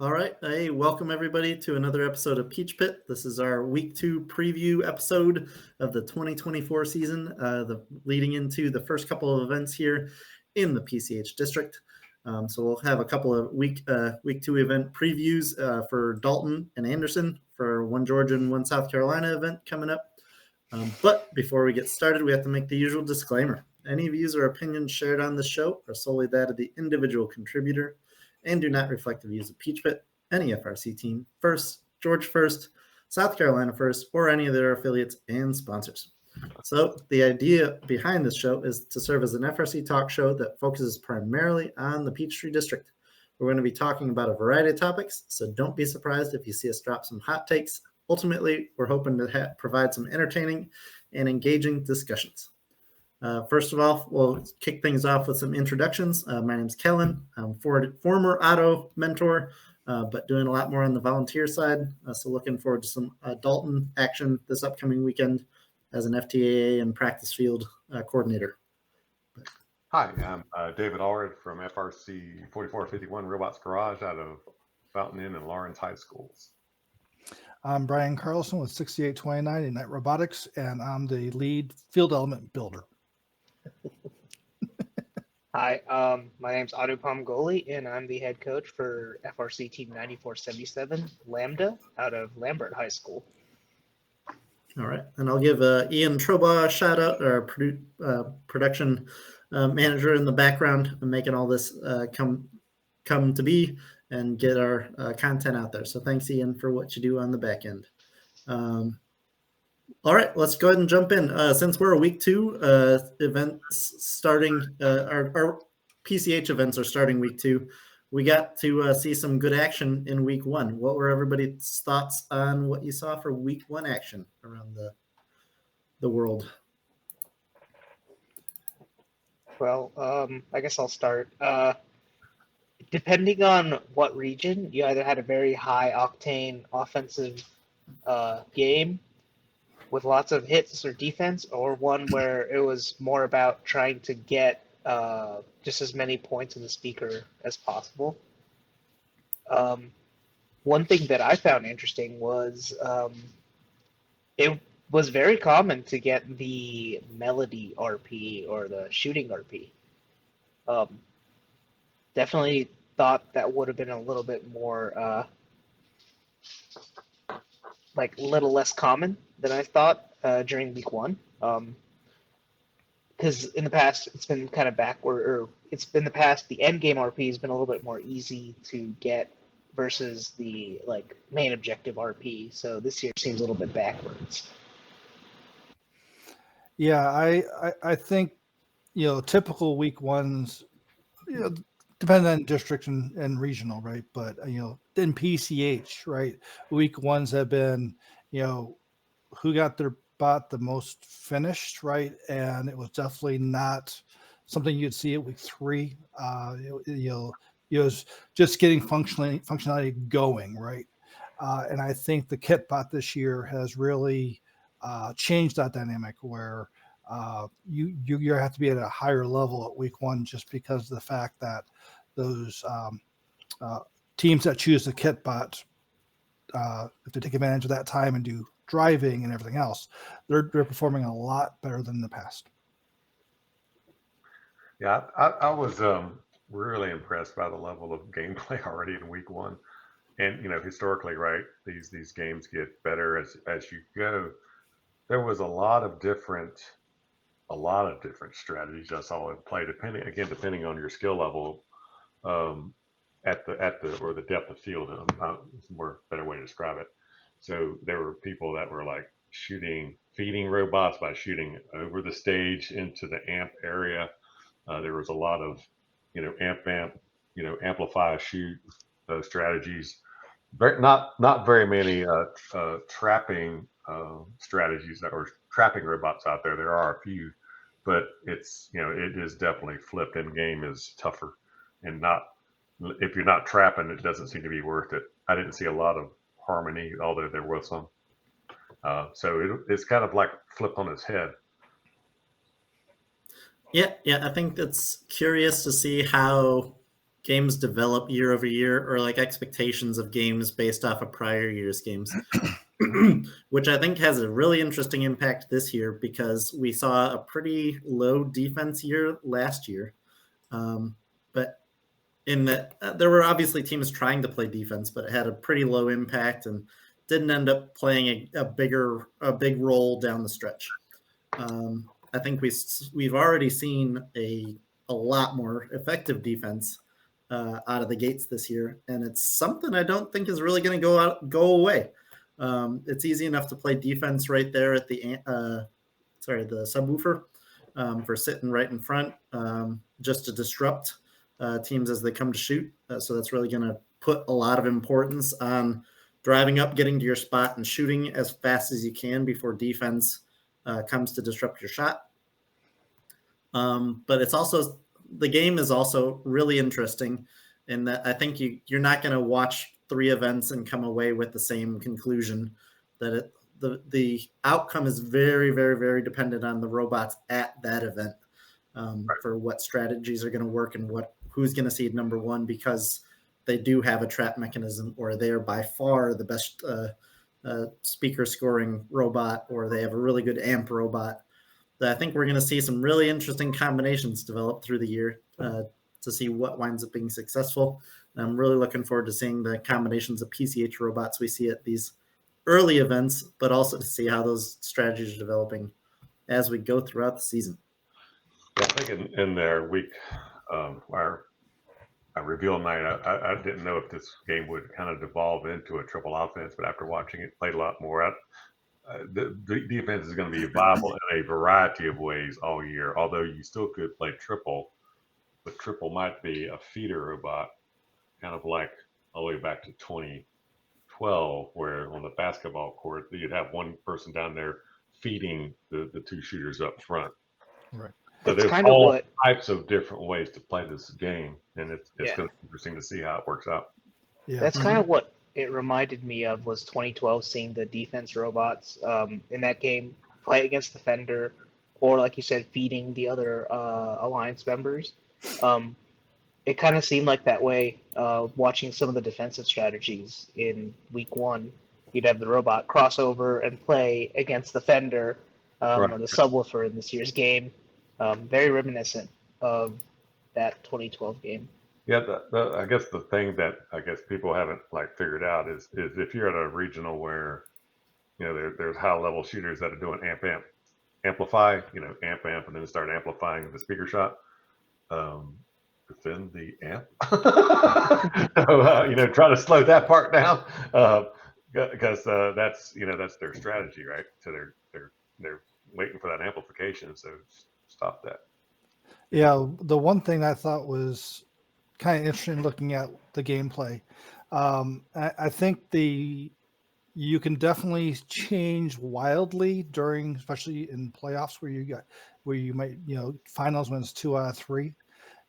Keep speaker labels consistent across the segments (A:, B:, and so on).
A: All right. Hey, welcome everybody to another episode of Peach Pit. This is our week 2 preview episode of the 2024 season, leading into the first couple of events here in the PCH district. So we'll have a couple of week 2 event previews for Dalton and Anderson for one Georgia and one South Carolina event coming up. But before we get started, we have to make the usual disclaimer. Any views or opinions shared on this show are solely that of the individual contributor and do not reflect the views of Peach Pit, any FRC team, First, George First, South Carolina First, or any of their affiliates and sponsors. So the idea behind this show is to serve as an FRC talk show that focuses primarily on the Peachtree District. We're going to be talking about a variety of topics, so don't be surprised if you see us drop some hot takes. Ultimately, we're hoping to provide some entertaining and engaging discussions. First of all, we'll kick things off with some introductions. My name's Kellen. I'm former auto mentor, but doing a lot more on the volunteer side. So looking forward to some Dalton action this upcoming weekend as an FTAA and practice field coordinator.
B: Hi, I'm David Allred from FRC 4451 Robots Garage out of Fountain Inn and Lawrence High Schools.
C: I'm Brian Carlson with 6829 Ignite Robotics, and I'm the lead field element builder.
D: Hi, my name's Anupam and I'm the head coach for FRC Team 9477 Lambda out of Lambert High School.
A: All right, and I'll give Ian Trobaugh a shout out, our production manager in the background, making all this come to be and get our content out there. So thanks, Ian, for what you do on the back end. All right, let's go ahead and jump in. Since we're a week 2 events starting, our PCH events are starting week 2. We got to see some good action in week 1. What were everybody's thoughts on what you saw for week 1 action around the world?
D: Well, I guess I'll start. Depending on what region, you either had a very high octane offensive game with lots of hits or defense, or one where it was more about trying to get just as many points in the speaker as possible. One thing that I found interesting was it was very common to get the melody RP or the shooting RP. Definitely thought that would have been a little bit more like a little less common than I thought during week 1. Because in the past it's been kind of backward, or it's been the past. The end game RP has been a little bit more easy to get versus the like main objective RP. So this year seems a little bit backwards.
C: Yeah, I think typical week 1s, depending on district and regional, right? But in PCH, right, week 1s have been who got their bot the most finished, right? And it was definitely not something you'd see at week 3. It was just getting functionality going, right? And I think the kit bot this year has really changed that dynamic where you have to be at a higher level at week 1 just because of the fact that those teams that choose the kit bot, if they take advantage of that time and do driving and everything else, they're performing a lot better than the past.
B: Yeah, I was really impressed by the level of gameplay already in week 1. And historically, right, these games get better as you go. There was a lot of different strategies I saw in play, depending on your skill level, at the depth of field. It's a more better way to describe it. So there were people that were like feeding robots by shooting over the stage into the amp area. There was a lot of amplify shoot strategies. Not very many trapping strategies or trapping robots out there. There are a few, but it is definitely flipped. In game is tougher, and if you're not trapping, it doesn't seem to be worth it. I didn't see a lot of harmony, although there was some. So it's kind of like flip on its head.
A: Yeah, I think it's curious to see how games develop year over year, or like expectations of games based off of prior year's games, which I think has a really interesting impact this year because we saw a pretty low defense year last year. But in that, there were obviously teams trying to play defense, but it had a pretty low impact and didn't end up playing a big role down the stretch. I think we've already seen a lot more effective defense out of the gates this year, and it's something I don't think is really going to go away. It's easy enough to play defense right there at the subwoofer for sitting right in front, just to disrupt teams as they come to shoot. So that's really going to put a lot of importance on driving up, getting to your spot, and shooting as fast as you can before defense comes to disrupt your shot. But it's also, the game is also really interesting in that I think you're not going to watch 3 events and come away with the same conclusion. That the outcome is very, very, very dependent on the robots at that event for what strategies are going to work and who's going to seed number 1, because they do have a trap mechanism, or they're by far the best speaker scoring robot, or they have a really good amp robot. I think we're going to see some really interesting combinations develop through the year to see what winds up being successful. And I'm really looking forward to seeing the combinations of PCH robots we see at these early events, but also to see how those strategies are developing as we go throughout the season.
B: Yeah, I think in their week, our reveal night, I didn't know if this game would kind of devolve into a triple offense, but after watching it played a lot more, the defense is going to be viable in a variety of ways all year, although you still could play triple, but triple might be a feeder robot, kind of like all the way back to 2012, where on the basketball court, you'd have one person down there feeding the 2 shooters up front.
C: Right.
B: So
D: That's
B: there's
D: kind of
B: all
D: what
B: types of different ways to play this game, and it's going to be interesting to see how it works out.
C: Yeah.
D: That's kind of what it reminded me of, was 2012, seeing the defense robots in that game play against the Fender, or like you said, feeding the other Alliance members. It kind of seemed like that way watching some of the defensive strategies in week 1. You'd have the robot crossover and play against the Fender
B: Right.
D: or the subwoofer in this year's game. Very reminiscent of that 2012 game.
B: Yeah, I guess the thing that I guess people haven't figured out is if you're at a regional where there's high level shooters that are doing amplify, amp, and then start amplifying the speaker shot. Defend the amp. So, try to slow that part down because that's their strategy, right? So they're waiting for that amplification. So stop that.
C: Yeah, the one thing I thought was kind of interesting looking at the gameplay. I think you can definitely change wildly during, especially in playoffs where you might, finals when it's 2 out of 3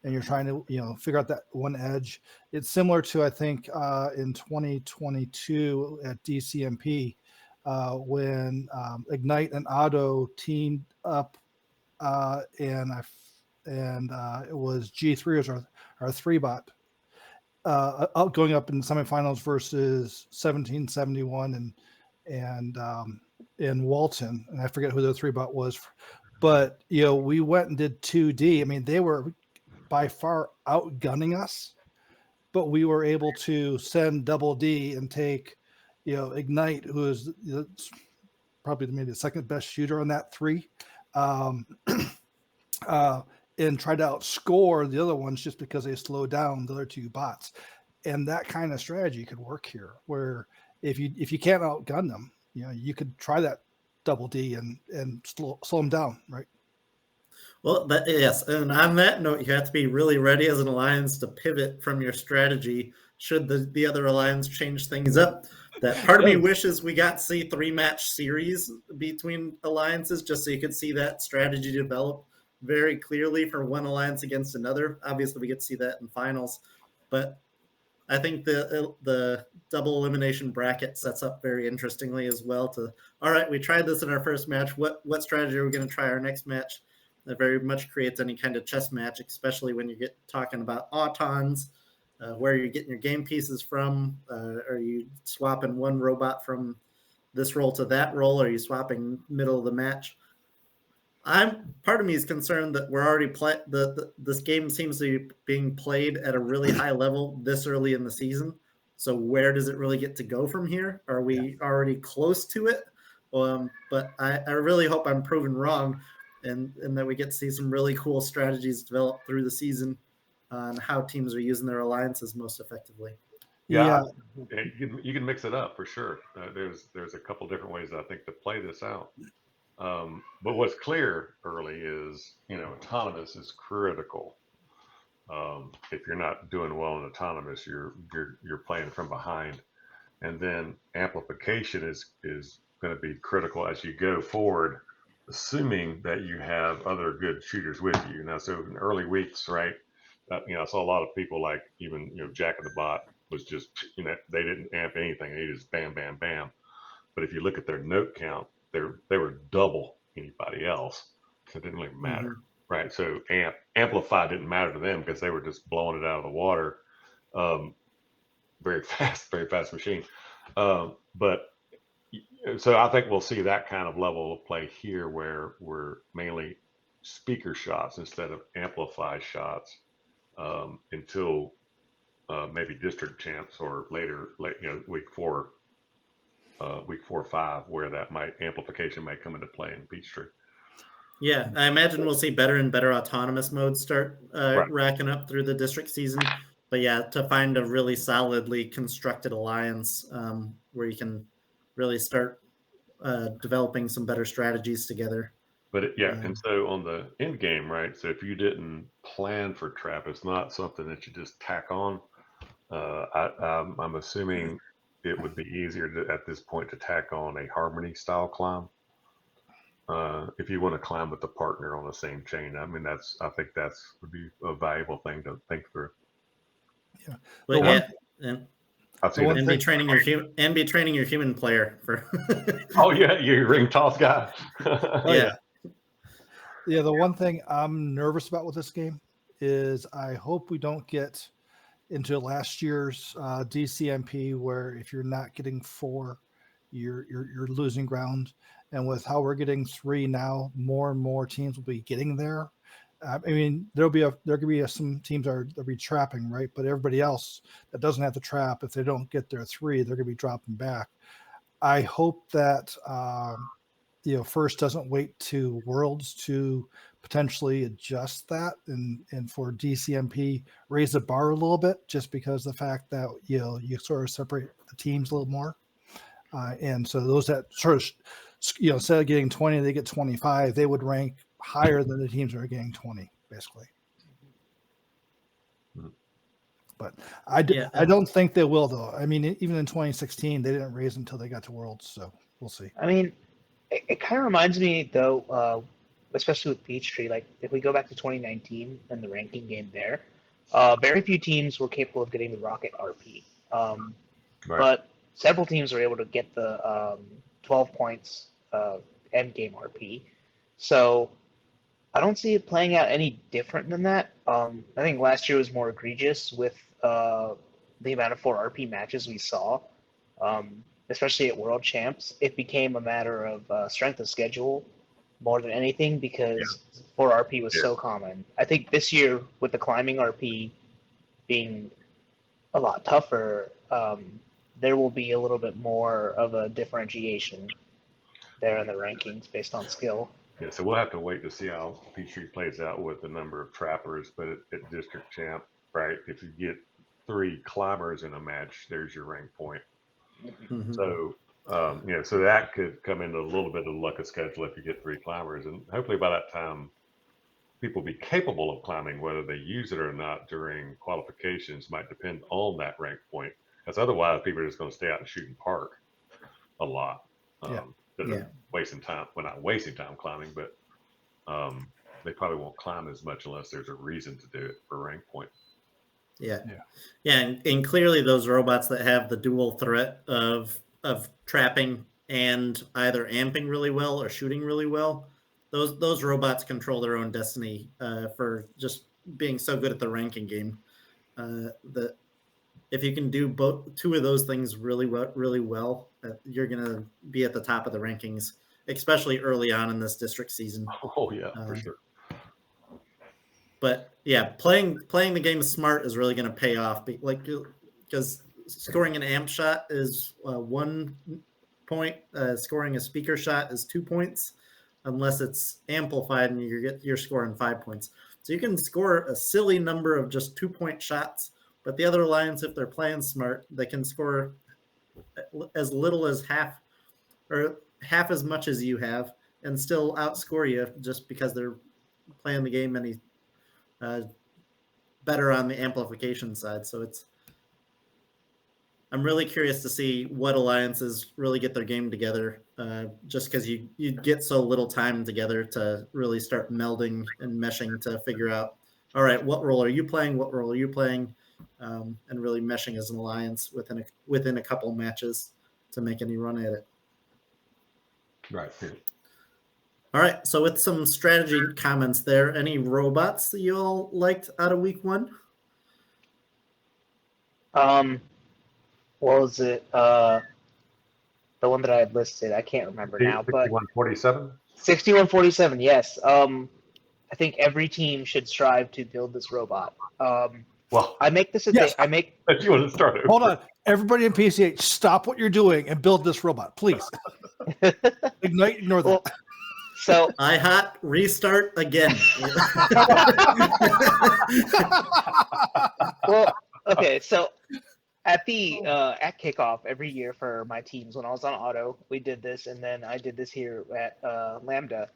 C: and you're trying to, figure out that one edge. It's similar to, I think, in 2022 at DCMP when Ignite and Otto teamed up and it was G3 was our 3-bot going up in semifinals versus 1771 and in Walton, and I forget who the 3-bot was, but we went and did 2D. I mean, they were by far outgunning us, but we were able to send Double D and take Ignite, who is probably maybe the second best shooter on that 3. And try to outscore the other ones just because they slowed down the other 2 bots. And that kind of strategy could work here, where if you can't outgun them, you could try that Double D and slow them down, right?
A: Well, yes. And on that note, you have to be really ready as an alliance to pivot from your strategy should the other alliance change things up. That part of me wishes we got to see 3-match series between alliances just so you could see that strategy develop very clearly for one alliance against another. Obviously, we get to see that in finals, but I think the double elimination bracket sets up very interestingly as well. All right, we tried this in our first match. What strategy are we going to try our next match? That very much creates any kind of chess match, especially when you get talking about autons where you're getting your game pieces from. Are you swapping one robot from this role to that role? Are you swapping middle of the match? Part of me is concerned that we're already this game seems to be being played at a really high level this early in the season. So where does it really get to go from here? Are we already close to it? But I really hope I'm proven wrong, and that we get to see some really cool strategies develop through the season on how teams are using their alliances most effectively.
C: Yeah.
B: You can mix it up for sure. There's a couple different ways I think to play this out. But what's clear early is, autonomous is critical. If you're not doing well in autonomous, you're playing from behind, and then amplification is going to be critical as you go forward, assuming that you have other good shooters with you. Now, so in early weeks, right? I saw a lot of people like even Jack of the Bot was just they didn't amp anything; they just bam, bam, bam. But if you look at their note count, they were double anybody else. So it didn't really matter, right? So amplify didn't matter to them because they were just blowing it out of the water. Very fast machine. But so I think we'll see that kind of level of play here where we're mainly speaker shots instead of amplify shots until maybe district champs or later, week 4 or 5, where that amplification might come into play in Peachtree.
A: Yeah, I imagine we'll see better and better autonomous modes start racking up through the district season. But yeah, to find a really solidly constructed alliance where you can really start developing some better strategies together.
B: But and so on the end game, right? So if you didn't plan for trap, it's not something that you just tack on. I'm assuming it would be easier at this point to tack on a harmony style climb. If you want to climb with a partner on the same chain, I mean, I think would be a valuable thing to think through.
A: Yeah, but and be training your human player for.
B: Oh yeah, your ring toss guy.
C: Yeah, the one thing I'm nervous about with this game is I hope we don't get into last year's DCMP where if you're not getting 4, you're losing ground. And with how we're getting 3 now, more and more teams will be getting there. I mean, there could be some teams that'll be trapping, right? But everybody else that doesn't have to trap, if they don't get their 3, they're going to be dropping back. I hope that First doesn't wait to Worlds to potentially adjust that and for DCMP raise the bar a little bit, just because the fact that you sort of separate the teams a little more, and so those that sort of instead of getting 20 they get 25, they would rank higher than the teams that are getting 20 basically. But I don't think they will, though. I mean, even in 2016 they didn't raise until they got to Worlds, so we'll see.
D: I mean, it kind of reminds me, though, especially with Peachtree, like if we go back to 2019 and the ranking game there, very few teams were capable of getting the Rocket RP. But several teams were able to get the 12 points end game RP. So I don't see it playing out any different than that. I think last year was more egregious with the amount of 4 RP matches we saw. Especially at World Champs, it became a matter of strength of schedule more than anything because 4 RP was so common. I think this year, with the climbing RP being a lot tougher, there will be a little bit more of a differentiation there in the rankings based on skill.
B: Yeah, so we'll have to wait to see how Peachtree plays out with the number of trappers, but at District Champ, right, if you get 3 climbers in a match, there's your rank point. Mm-hmm. So, so that could come into a little bit of the luck of schedule if you get 3 climbers. And hopefully by that time, people will be capable of climbing. Whether they use it or not during qualifications might depend on that rank point. Because otherwise, people are just going to stay out and shoot and park a lot. Wasting time. Well, not wasting time climbing, but they probably won't climb as much unless there's a reason to do it for rank point.
A: Yeah, and clearly those robots that have the dual threat of trapping and either amping really well or shooting really well, those robots control their own destiny for just being so good at the ranking game. if you can do two of those things really well, you're going to be at the top of the rankings, especially early on in this district season.
B: Oh yeah, for sure.
A: But yeah, playing the game smart is really going to pay off. Because scoring an amp shot is 1 point, scoring a speaker shot is 2 points, unless it's amplified and you're scoring 5 points. So you can score a silly number of just 2-point shots, but the other Alliance, if they're playing smart, they can score as little as half as much as you have and still outscore you just because they're playing the game better on the amplification side. So I'm really curious to see what alliances really get their game together, just because you get so little time together to really start melding and meshing to figure out, all right, what role are you playing? What role are you playing? And really meshing as an alliance within a couple matches to make any run at it.
B: Right. Yeah.
A: All right. So with some strategy comments there, any robots that you all liked out of week 1?
D: What was it? The one that I had listed, I can't remember now. But
B: 6147.
D: 6147, yes. I think every team should strive to build this robot.
B: Well,
D: I make this a
C: Yes.
D: thing.
B: you want to start over.
C: Hold on. Everybody in PCH, stop what you're doing and build this robot, please. Ignore that.
D: Well, so
A: IHOT, restart again.
D: well, okay. So at kickoff every year for my teams, when I was on auto, we did this, and then I did this here at Lambda.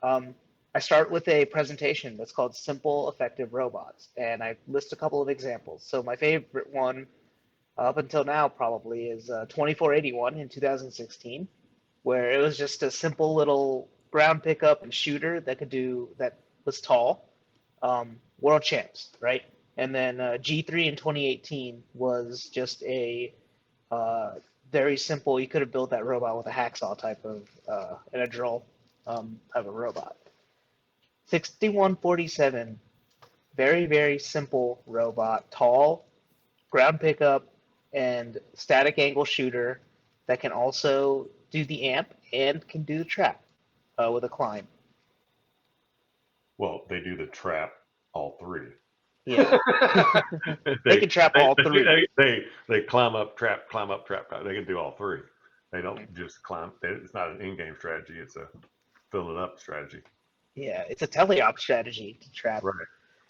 D: I start with a presentation that's called Simple Effective Robots, and I list a couple of examples. So my favorite one up until now probably is 2481 in 2016, where it was just a simple little ground pickup and shooter that was tall, world champs, right? And then G3 in 2018 was just a very simple. You could have built that robot with a hacksaw type of and a drill type of robot. 6147, very, very simple robot, tall, ground pickup, and static angle shooter that can also do the amp and can do the trap with a climb.
B: Well, they do the trap all 3.
D: Yeah, they can trap all 3.
B: They climb up, trap. They can do all 3. They don't just climb. It's not an in-game strategy. It's a fill it up strategy.
D: Yeah, it's a teleop strategy to trap.
B: Right.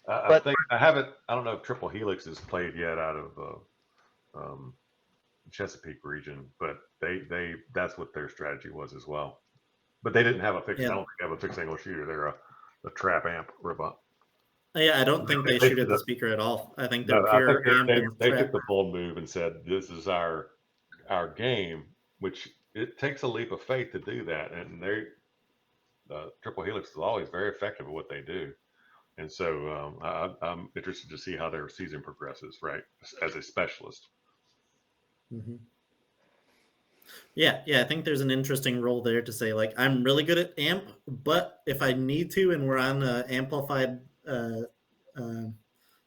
D: But
B: I think I don't know if Triple Helix is played yet out of Chesapeake region, but that's what their strategy was as well. But they didn't have a fixed.
A: Yeah.
B: I don't think they have a fixed angle shooter. They're a trap amp robot.
A: Yeah, I don't think they shoot at the speaker at all. I think they're
B: No,
A: pure
B: I think
A: amp and
B: they
A: trap.
B: took the bold move and said, "This is our game," which it takes a leap of faith to do that. And Triple Helix is always very effective at what they do. And so I'm interested to see how their season progresses, right, as a specialist.
A: Mm-hmm. Yeah, I think there's an interesting role there to say, like, I'm really good at amp, but if I need to and we're on an amplified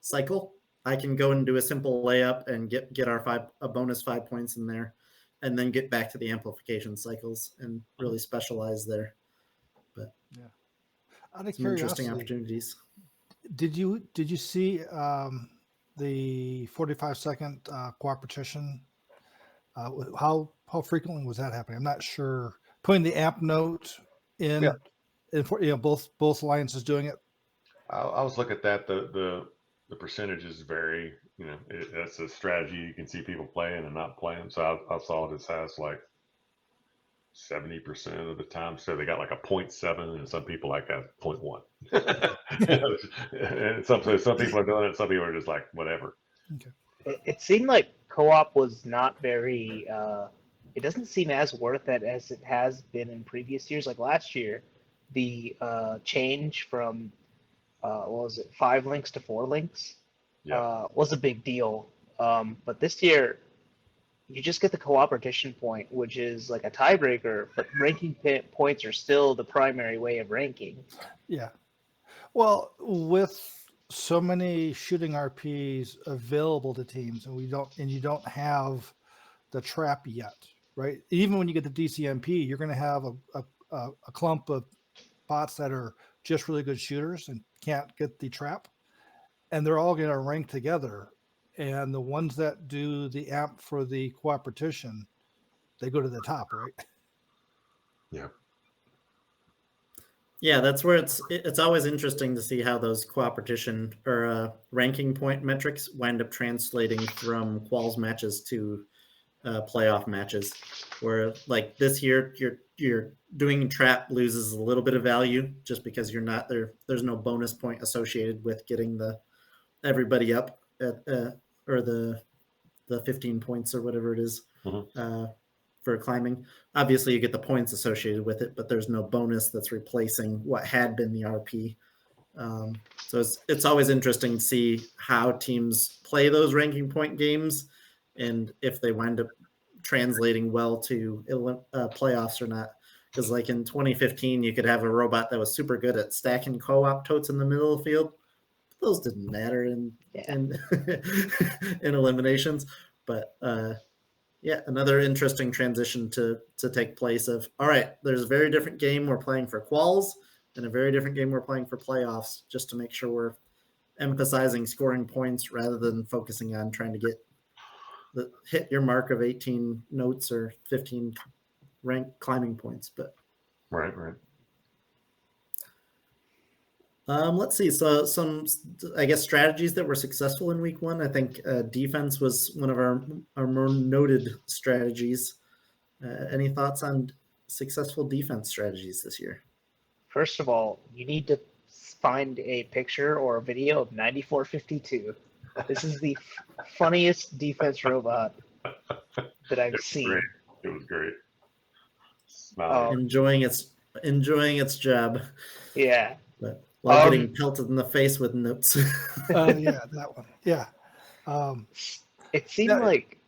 A: cycle, I can go and do a simple layup and get a bonus 5 points in there, and then get back to the amplification cycles and really specialize there. But
C: yeah, out of
A: some interesting
C: curiosity,
A: opportunities.
C: Did you see the 45-second cooperation? How frequently was that happening? I'm not sure. Putting the amp note in,
B: Yeah.
C: And both alliances doing it.
B: I was looking at that. The percentages vary. That's a strategy. You can see people playing and not playing. So I saw it as has like 70% of the time. So they got like a 0.7, and some people like a 0.1. And some people are doing it. Some people are just like whatever.
C: Okay.
D: It seemed like co-op was not very. It doesn't seem as worth it as it has been in previous years. Like last year, the change from what was it, 5 links to 4 links was a big deal. But this year, you just get the cooperation point, which is like a tiebreaker, but ranking points are still the primary way of ranking.
C: Yeah. Well, with so many shooting RPs available to teams, and you don't have the trap yet, right? Even when you get the DCMP, you're going to have a clump of bots that are just really good shooters and can't get the trap, and they're all going to rank together. And the ones that do the amp for the cooperation, they go to the top, right?
B: Yeah.
A: Yeah, that's where it's always interesting to see how those cooperation or ranking point metrics wind up translating from quals matches to playoff matches. Where like this year, you're doing trap loses a little bit of value just because you're not there. There's no bonus point associated with getting everybody up at or the 15 points or whatever it is.
B: Mhm.
A: For climbing. Obviously, you get the points associated with it, but there's no bonus that's replacing what had been the RP. So it's always interesting to see how teams play those ranking point games and if they wind up translating well to playoffs or not. Because like in 2015, you could have a robot that was super good at stacking co-op totes in the middle of the field. Those didn't matter in in eliminations, but yeah, another interesting transition to take place of, all right, there's a very different game we're playing for quals and a very different game we're playing for playoffs, just to make sure we're emphasizing scoring points rather than focusing on trying to hit your mark of 18 notes or 15 rank climbing points. But
B: Right.
A: let's see. So some, I guess, strategies that were successful in week one. I think defense was one of our more noted strategies. Any thoughts on successful defense strategies this year?
D: First of all, you need to find a picture or a video of 9452. This is the funniest defense robot that I've
B: It's
D: seen.
B: great. It was great. Smiling.
A: Enjoying its job,
D: Yeah.
A: but while getting pelted in the face with notes.
C: Yeah, that one. Yeah.
D: It seemed
C: Yeah.
D: like.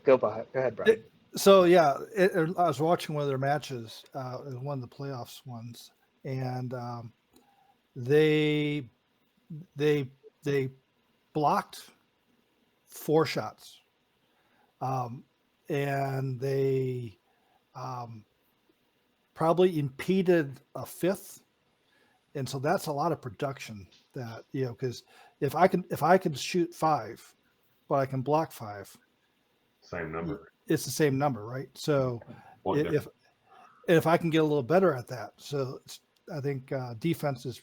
D: Go ahead, Brian.
C: So yeah, I was watching one of their matches, one of the playoffs ones, and they blocked 4 shots, and they probably impeded a 5th, and so that's a lot of production. That because if I can shoot 5, but I can block 5,
B: Same number.
C: it's the same number, right? So
B: One
C: if I can get a little better at that, so I think defense is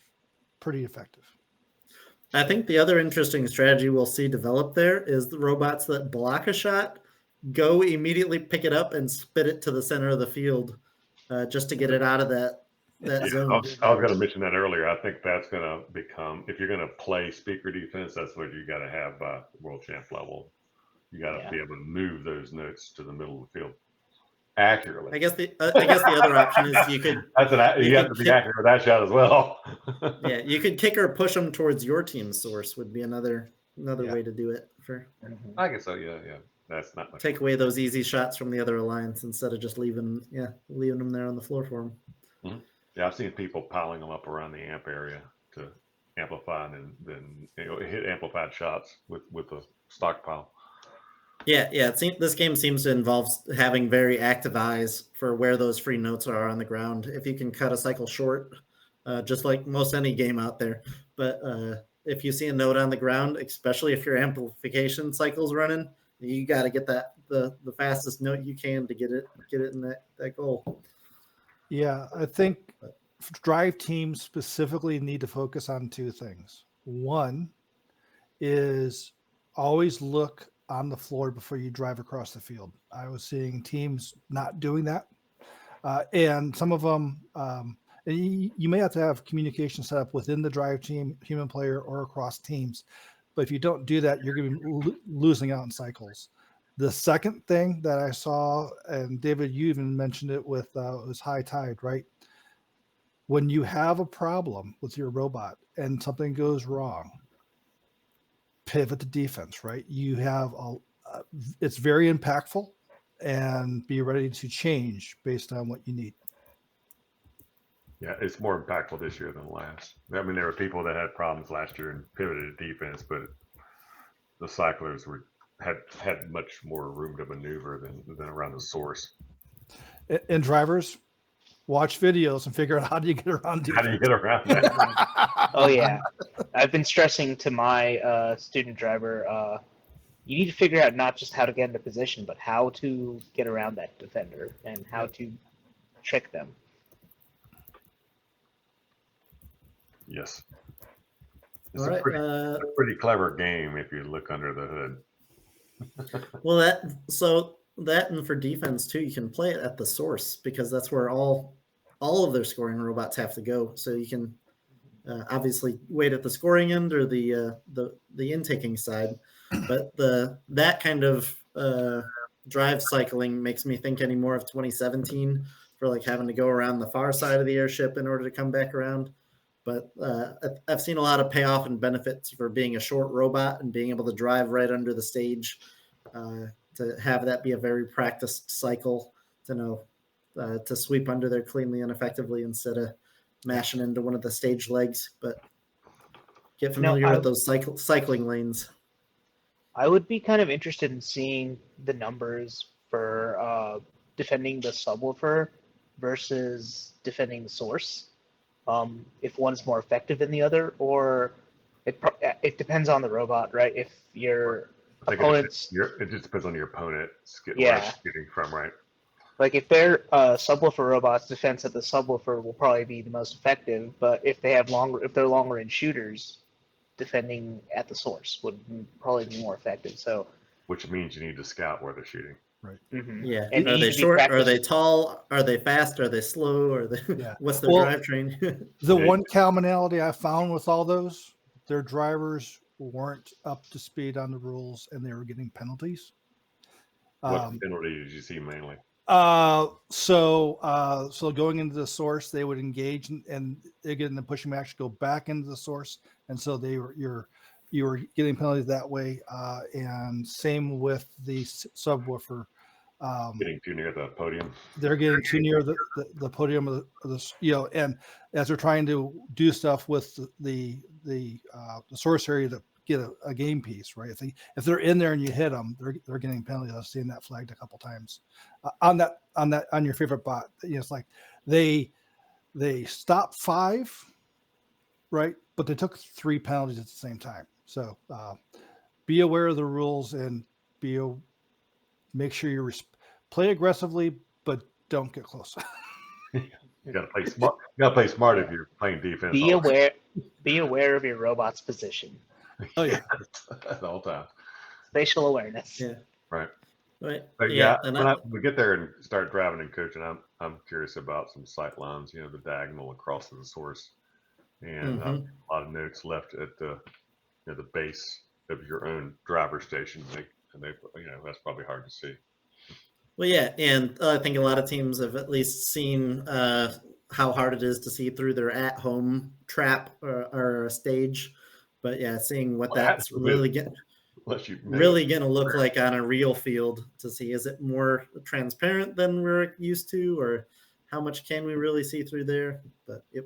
C: pretty effective.
A: I think the other interesting strategy we'll see develop there is the robots that block a shot go immediately pick it up and spit it to the center of the field, just to get it out of that zone.
B: I was going to mention that earlier. I think that's going to become, if you're going to play speaker defense, that's what you got to have world champ level. You got to be able to move those notes to the middle of the field accurately.
A: I guess the other option is you could.
B: You have to be accurate with that shot as well.
A: Yeah, you could kick or push them towards your team's source would be another way to do it.
B: I guess so. Yeah. That's not much.
A: Take away those easy shots from the other alliance instead of just leaving them there on the floor for them.
B: Mm-hmm. Yeah, I've seen people piling them up around the amp area to amplify and then hit amplified shots with the stockpile.
A: Yeah. This game seems to involve having very active eyes for where those free notes are on the ground. If you can cut a cycle short, just like most any game out there, but if you see a note on the ground, especially if your amplification cycle's running, you got to get the fastest note you can to get it in that goal.
C: Yeah, I think drive teams specifically need to focus on 2 things. One is always look on the floor before you drive across the field. I was seeing teams not doing that, and some of them. You may have to have communication set up within the drive team, human player, or across teams. But if you don't do that, you're going to be losing out in cycles. The second thing that I saw, and David, you even mentioned it with it was high tide, right? When you have a problem with your robot and something goes wrong, pivot to defense, right? You have it's very impactful, and be ready to change based on what you need.
B: Yeah, it's more impactful this year than last. I mean, there were people that had problems last year and pivoted to defense, but the cyclers had much more room to maneuver than around the source.
C: And drivers, watch videos and figure out how do you get around
B: How do you get around that?
D: Oh yeah, I've been stressing to my student driver. You need to figure out not just how to get into position, but how to get around that defender and how to trick them.
B: Yes. It's
A: All
B: a
A: right.
B: pretty clever game if you look under the hood.
A: Well, that and for defense too, you can play it at the source because that's where all of their scoring robots have to go. So you can obviously wait at the scoring end or the intaking side, but that kind of drive cycling makes me think anymore of 2017 for like having to go around the far side of the airship in order to come back around. But I've seen a lot of payoff and benefits for being a short robot and being able to drive right under the stage. To have that be a very practiced cycle to know to sweep under there cleanly and effectively instead of mashing into one of the stage legs. But get familiar with those cycling lanes.
D: I would be kind of interested in seeing the numbers for defending the subwoofer versus defending the source. If one's more effective than the other, or it depends on the robot, right? If your opponent's
B: it just depends on your opponent. Getting from right.
D: Like if their subwoofer robot's defense at the subwoofer will probably be the most effective, but if they're longer range shooters, defending at the source would probably be more effective. So,
B: which means you need to scout where they're shooting.
C: Right.
D: Mm-hmm.
A: Yeah.
D: And
A: are they short? Are they tall? Are they fast? Are they slow? Are they?
C: Yeah.
A: What's their drivetrain?
C: The one commonality I found with all those, their drivers weren't up to speed on the rules, and they were getting penalties.
B: What penalty did you see mainly?
C: So going into the source, they would engage and they get in the pushing match, go back into the source, and so you were getting penalties that way. And same with the subwoofer.
B: Getting too near the podium.
C: They're getting too near the podium of the and as they're trying to do stuff with the source area to get a game piece, right? If they're in there and you hit them, they're getting penalties. I've seen that flagged a couple times. On your favorite bot, it's like they stopped 5, right? But they took 3 penalties at the same time. So be aware of the rules and make sure you play aggressively, but don't get close.
B: You gotta play smart. You gotta play smart if you're playing defense.
D: Be aware of your robot's position.
C: Oh yeah,
B: at all times.
D: Spatial awareness.
A: Yeah.
B: Right.
A: Right.
B: But when we get there and start driving and coaching, I'm curious about some sight lines. The diagonal across to the source, and a lot of notes left at the base of your own driver station. They that's probably hard to see.
A: Well, yeah, and I think a lot of teams have at least seen how hard it is to see through their at-home trap or stage. But yeah, seeing what that's really going to look like on a real field to see, is it more transparent than we're used to, or how much can we really see through there? But yep.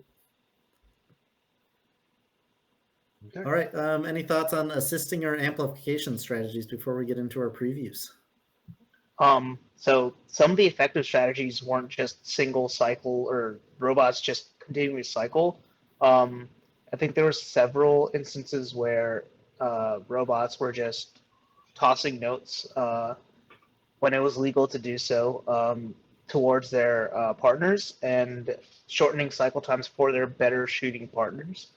A: Okay. All right. Any thoughts on assisting or amplification strategies before we get into our previews?
D: So some of the effective strategies weren't just single cycle or robots just continuing to cycle. I think there were several instances where robots were just tossing notes when it was legal to do so towards their partners and shortening cycle times for their better shooting partners.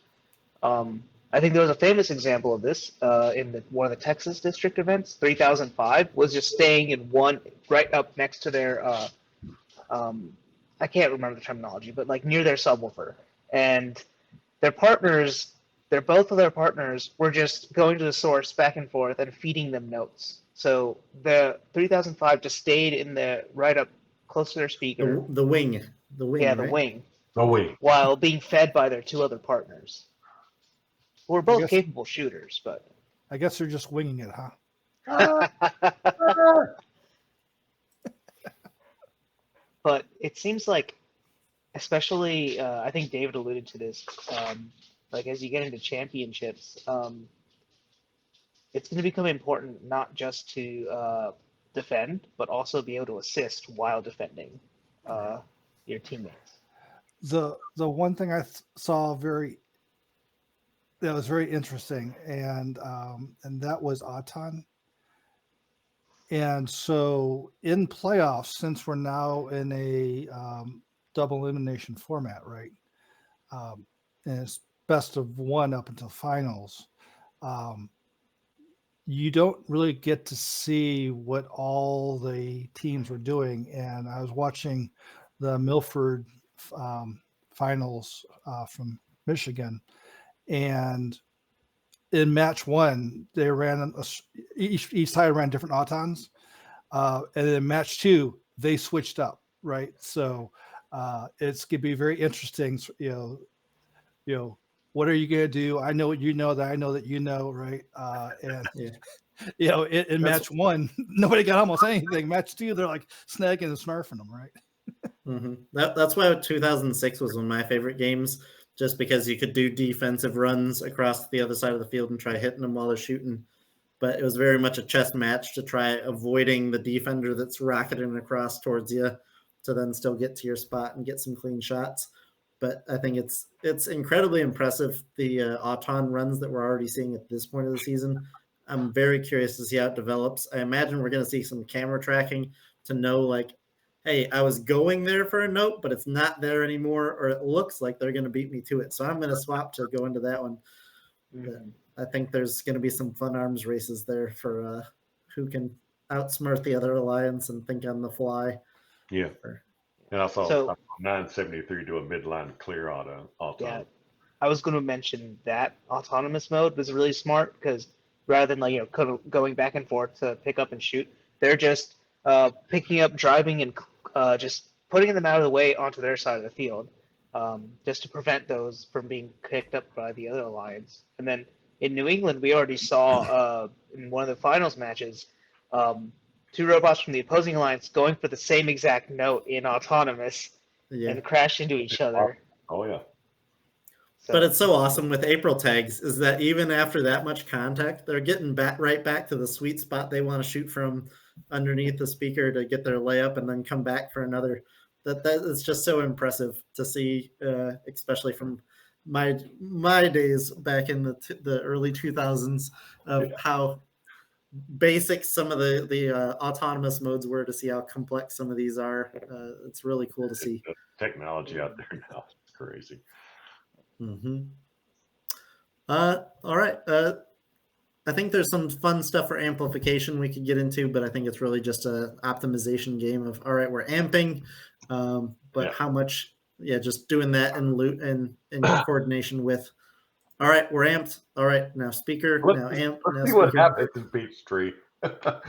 D: I think there was a famous example of this in one of the Texas district events. 3005 was just staying in one right up next to their I can't remember the terminology, but like near their subwoofer, and both of their partners were just going to the source back and forth and feeding them notes. So the 3005 just stayed in the right up close to their speaker.
A: The wing.
D: Yeah,
A: right?
D: the wing.
B: The wing.
D: While being fed by their 2 other partners. We're both capable shooters, but
C: I guess they're just winging it, huh?
D: But it seems like especially I think David alluded to this. Like as you get into championships, it's going to become important not just to defend, but also be able to assist while defending your teammates.
C: The one thing I saw that was very interesting, and that was Auton. And so in playoffs, since we're now in a double elimination format, right? And it's best of one up until finals. You don't really get to see what all the teams were doing. And I was watching the Milford finals from Michigan, and in match one, they ran each side ran different Autons, and in match two, they switched up, right? So it's gonna be very interesting. What are you gonna do? I know what you know that I know that you know, right? And
A: Yeah.
C: In match one, nobody got almost anything. Match two, they're like snagging and smurfing them, right?
A: Mm-hmm. That's why 2006 was one of my favorite games, just because you could do defensive runs across the other side of the field and try hitting them while they're shooting. But it was very much a chess match to try avoiding the defender that's rocketing across towards you to then still get to your spot and get some clean shots. But I think it's incredibly impressive, the Auton runs that we're already seeing at this point of the season. I'm very curious to see how it develops. I imagine we're going to see some camera tracking to know, like, hey, I was going there for a note, but it's not there anymore, or it looks like they're going to beat me to it. So I'm going to swap to go into that one.
D: Mm-hmm.
A: I think there's going to be some fun arms races there for who can outsmart the other alliance and think on the fly.
B: Yeah. And I saw
D: So-
B: 973 do a midline clear auto.
D: Yeah, I was going to mention that autonomous mode was really smart because rather than like going back and forth to pick up and shoot, they're just picking up, driving, and just putting them out of the way onto their side of the field, just to prevent those from being picked up by the other alliance. And then in New England, we already saw in one of the finals matches, two robots from the opposing alliance going for the same exact note in autonomous and crash into each other.
B: Oh yeah.
D: So,
A: But it's so awesome with April tags is that even after that much contact, they're getting right back to the sweet spot they want to shoot from underneath the speaker to get their layup and then come back for another. That is just so impressive to see, especially from my days back in the early 2000s of how basic some of the autonomous modes were to see how complex some of these are. It's really cool to see.
B: The technology out there now is crazy.
A: Mm-hmm. All right. I think there's some fun stuff for amplification we could get into, but I think it's really just a optimization game of, all right, we're amping, but how much, just doing that in coordination with, all right, we're amped. All right, now speaker, now amp.
B: Let's
A: now
B: see
A: speaker.
B: what happens in Peachtree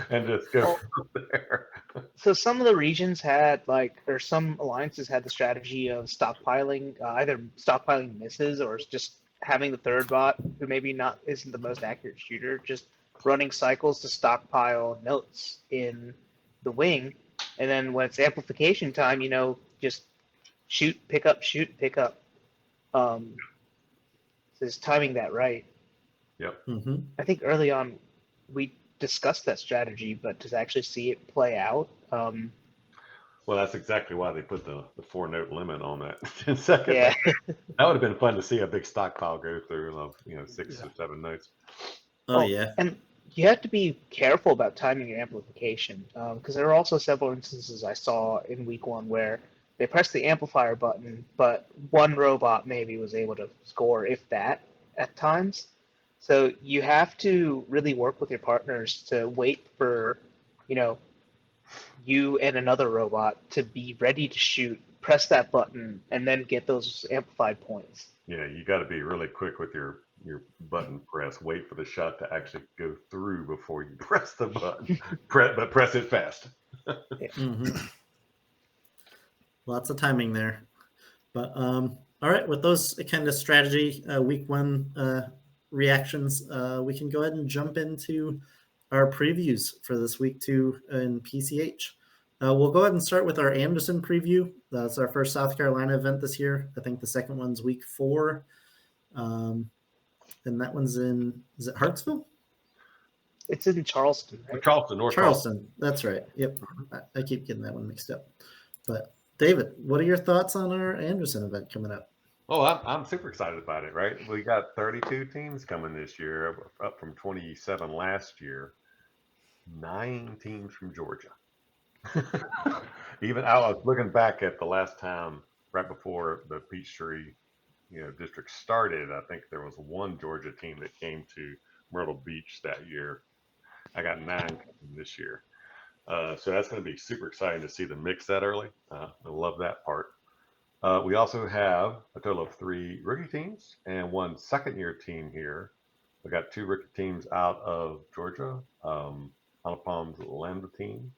B: and just go from there.
D: So some of the regions had or some alliances had the strategy of stockpiling, either stockpiling misses or just having the third bot, who maybe isn't the most accurate shooter, just running cycles to stockpile notes in the wing, and then when it's amplification time, just shoot, pick up, shoot, pick up. So just timing that right.
B: Yep.
A: Mm-hmm.
D: I think early on we discussed that strategy, but to actually see it play out.
B: Well, that's exactly why they put the 4-note limit on that 10 seconds.
D: Yeah.
B: That would have been fun to see a big stockpile go through of 6 or 7 notes.
A: Oh, yeah.
D: And you have to be careful about timing your amplification, because there are also several instances I saw in week one where they pressed the amplifier button, but one robot maybe was able to score, if that, at times. So you have to really work with your partners to wait for, you and another robot to be ready to shoot, press that button, and then get those amplified points.
B: Yeah, you got to be really quick with your button press. Wait for the shot to actually go through before you press the button. But press it fast.
A: Mm-hmm. Lots of timing there. But all right, with those kind of strategy week one reactions, we can go ahead and jump into our previews for this week two in PCH. We'll go ahead and start with our Anderson preview. That's our first South Carolina event this year. I think the second one's week 4. And that one's is it Hartsville?
D: It's in Charleston, right?
B: Charleston, North
A: Charleston. That's right. Yep. I keep getting that one mixed up. But David, what are your thoughts on our Anderson event coming up?
B: Oh, I'm super excited about it, right? We got 32 teams coming this year, up from 27 last year. 9 teams from Georgia. Even I was looking back at the last time, right before the Peachtree, district started. I think there was one Georgia team that came to Myrtle Beach that year. I got 9 coming this year. So that's going to be super exciting to see the mix that early. I love that part. We also have a total of 3 rookie teams and 1 second-year team here. We got 2 rookie teams out of Georgia. Anupam's Lambda team,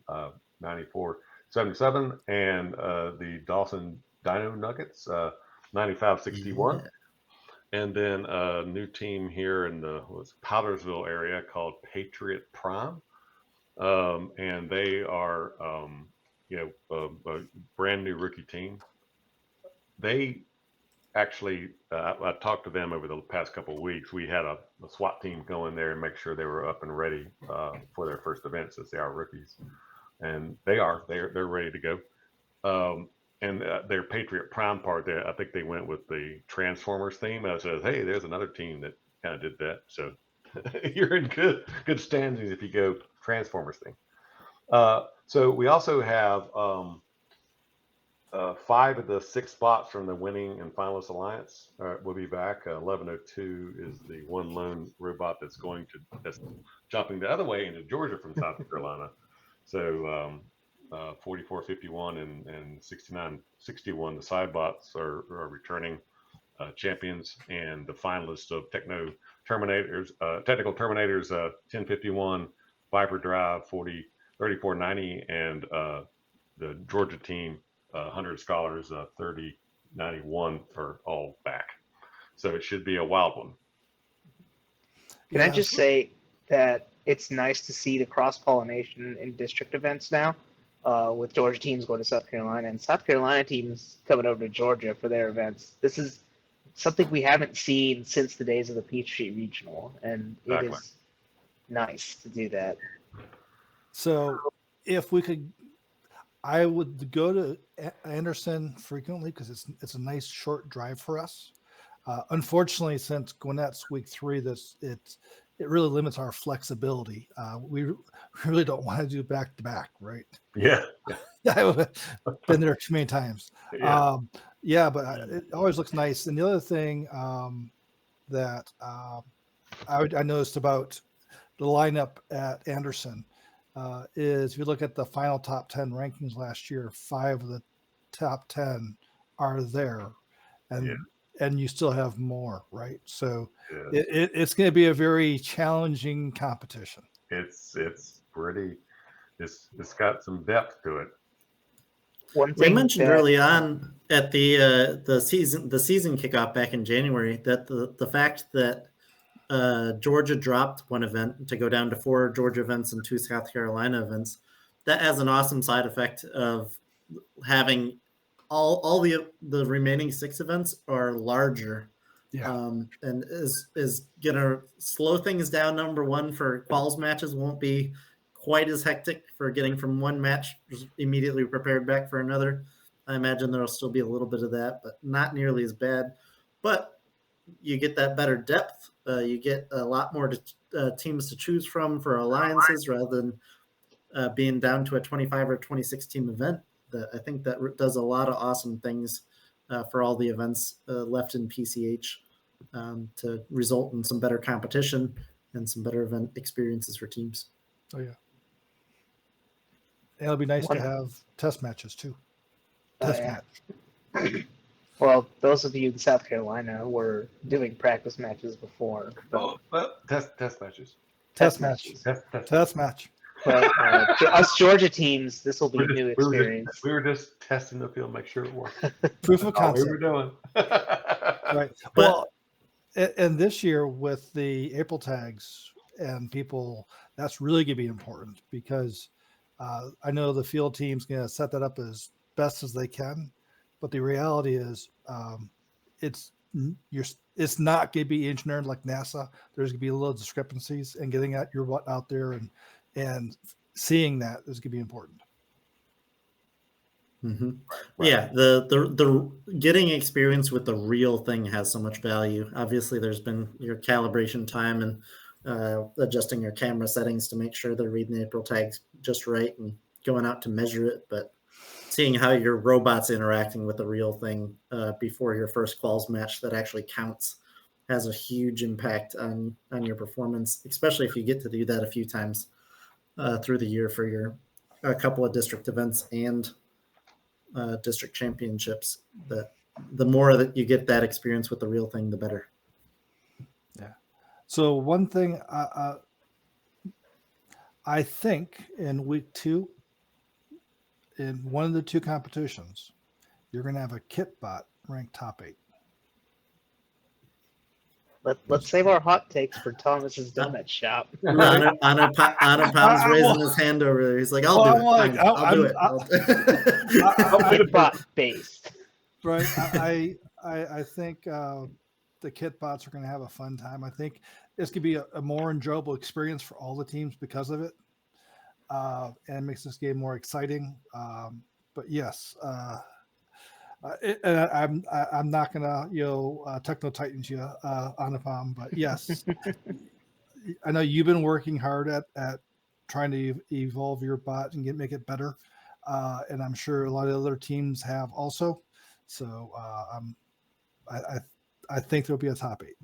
B: 94-77, and the Dawson Dino Nuggets, 95-61. Yeah. And then a new team here in the Powdersville area called Patriot Prime. And they are, a brand new rookie team. They actually, I talked to them over the past couple of weeks. We had a SWAT team go in there and make sure they were up and ready for their first event, since they are rookies, and they're ready to go. And their Patriot Prime part there, I think they went with the Transformers theme. I said, hey, there's another team that kind of did that. So you're in good standings if you go Transformers theme. So we also have 5 of the 6 spots from the winning and finalist alliance will be back. 1102 is the one lone robot that's jumping the other way into Georgia from South Carolina. So 4451 and 6961, the side bots are returning champions, and the finalists of Technical Terminators 1051, Viper Drive 3490, and the Georgia team 100 Scholars 3091 are all back. So it should be a wild one.
D: Can I just say that it's nice to see the cross-pollination in district events now, with Georgia teams going to South Carolina and South Carolina teams coming over to Georgia for their events. This is something we haven't seen since the days of the Peachtree Regional, and it is nice to do that.
C: So if we could, I would go to Anderson frequently because it's a nice short drive for us. Unfortunately, since Gwinnett's week 3, it really limits our flexibility. We really don't want to do back to back, right?
B: Yeah.
C: I've been there too many times.
B: Yeah.
C: But it always looks nice. And the other thing that I noticed about the lineup at Anderson is if you look at the final top 10 rankings last year, 5 of the top 10 are there, and you still have more, right? So it's going to be a very challenging competition.
B: It's pretty. It's got some depth to it.
A: One thing we mentioned early on at the season kickoff back in January that the fact that Georgia dropped one event to go down to 4 Georgia events and 2 South Carolina events, that has an awesome side effect of having all the remaining 6 events are larger. And is gonna slow things down. Number one, for quals matches won't be quite as hectic for getting from one match immediately prepared back for another. I imagine there'll still be a little bit of that, but not nearly as bad. But you get that better depth. You get a lot more teams to choose from for alliances rather than being down to a 25 or 26 team event. I think that does a lot of awesome things for all the events left in PCH to result in some better competition and some better event experiences for teams.
C: Oh, yeah. And it'll be nice to have test matches too. Match.
D: Well, those of you in South Carolina were doing practice matches before.
B: Test matches.
C: Test match.
D: But us Georgia teams, this will be a new experience.
B: We were just testing the field, make sure it worked.
C: Proof of concept.
B: We were doing.
C: Right. Well, and this year with the April tags and people, that's really going to be important because I know the field team's going to set that up as best as they can, but the reality is it's not going to be engineered like NASA. There's going to be a little discrepancies, and getting your butt out there and seeing that is going to be important.
A: Mm-hmm.
B: Right.
A: Yeah, the getting experience with the real thing has so much value. Obviously, there's been your calibration time and adjusting your camera settings to make sure they're reading the April tags just right and going out to measure it. But seeing how your robot's interacting with the real thing before your first quals match that actually counts has a huge impact on your performance, especially if you get to do that a few times through the year for a couple of district events and district championships. That the more that you get that experience with the real thing, the better.
C: Yeah. So one thing I think in week 2, in one of the 2 competitions, you're going to have a kit bot ranked top 8.
D: Let's save our hot takes for Thomas's donut shop.
A: Anupam's raising his hand over there. He's like, "I'll do it. I'll do it.
D: I'll make it bot based."
C: Right. I think the kit bots are going to have a fun time. I think it's going to be a more enjoyable experience for all the teams because of it, and it makes this game more exciting. But yes, and I'm not gonna techno titans you Anupam, but yes, I know you've been working hard at trying to evolve your bot and make it better, and I'm sure a lot of other teams have also. So I think there'll be a top 8.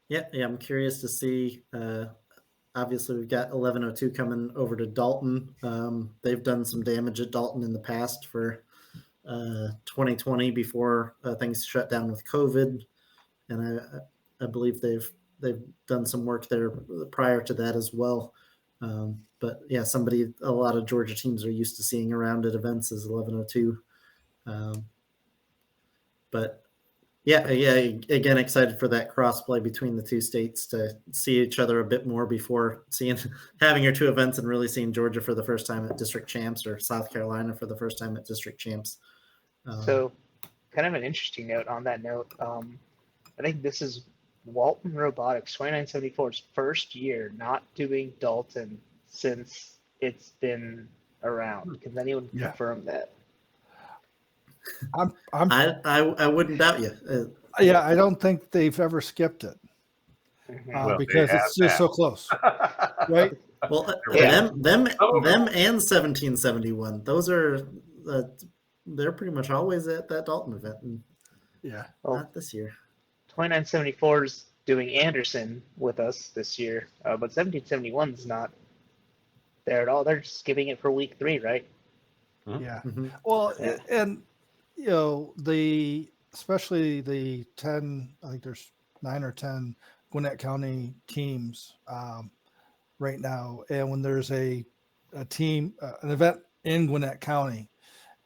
A: Yeah, I'm curious to see. Obviously, we've got 1102 coming over to Dalton. They've done some damage at Dalton in the past for 2020 before things shut down with COVID, and I believe they've done some work there prior to that as well. But yeah, a lot of Georgia teams are used to seeing around at events is 1102. But yeah, again, excited for that crossplay between the 2 states to see each other a bit more before having your 2 events and really seeing Georgia for the first time at district champs or South Carolina for the first time at district champs.
D: So, kind of an interesting note on that note. I think this is Walton Robotics 2974's first year not doing Dalton since it's been around. Can anyone confirm that?
A: I wouldn't doubt you.
C: Yeah, I don't think they've ever skipped it because it's just so close, right?
A: Well, them and 1771. Those are they're pretty much always at that Dalton event. And not this year.
D: 2974's doing Anderson with us this year, but 1771's not there at all. They're just giving it for week 3, right?
C: Yeah.
A: Mm-hmm.
C: Well, and especially the 10, I think there's 9 or 10 Gwinnett County teams right now, and when there's a team, an event in Gwinnett County,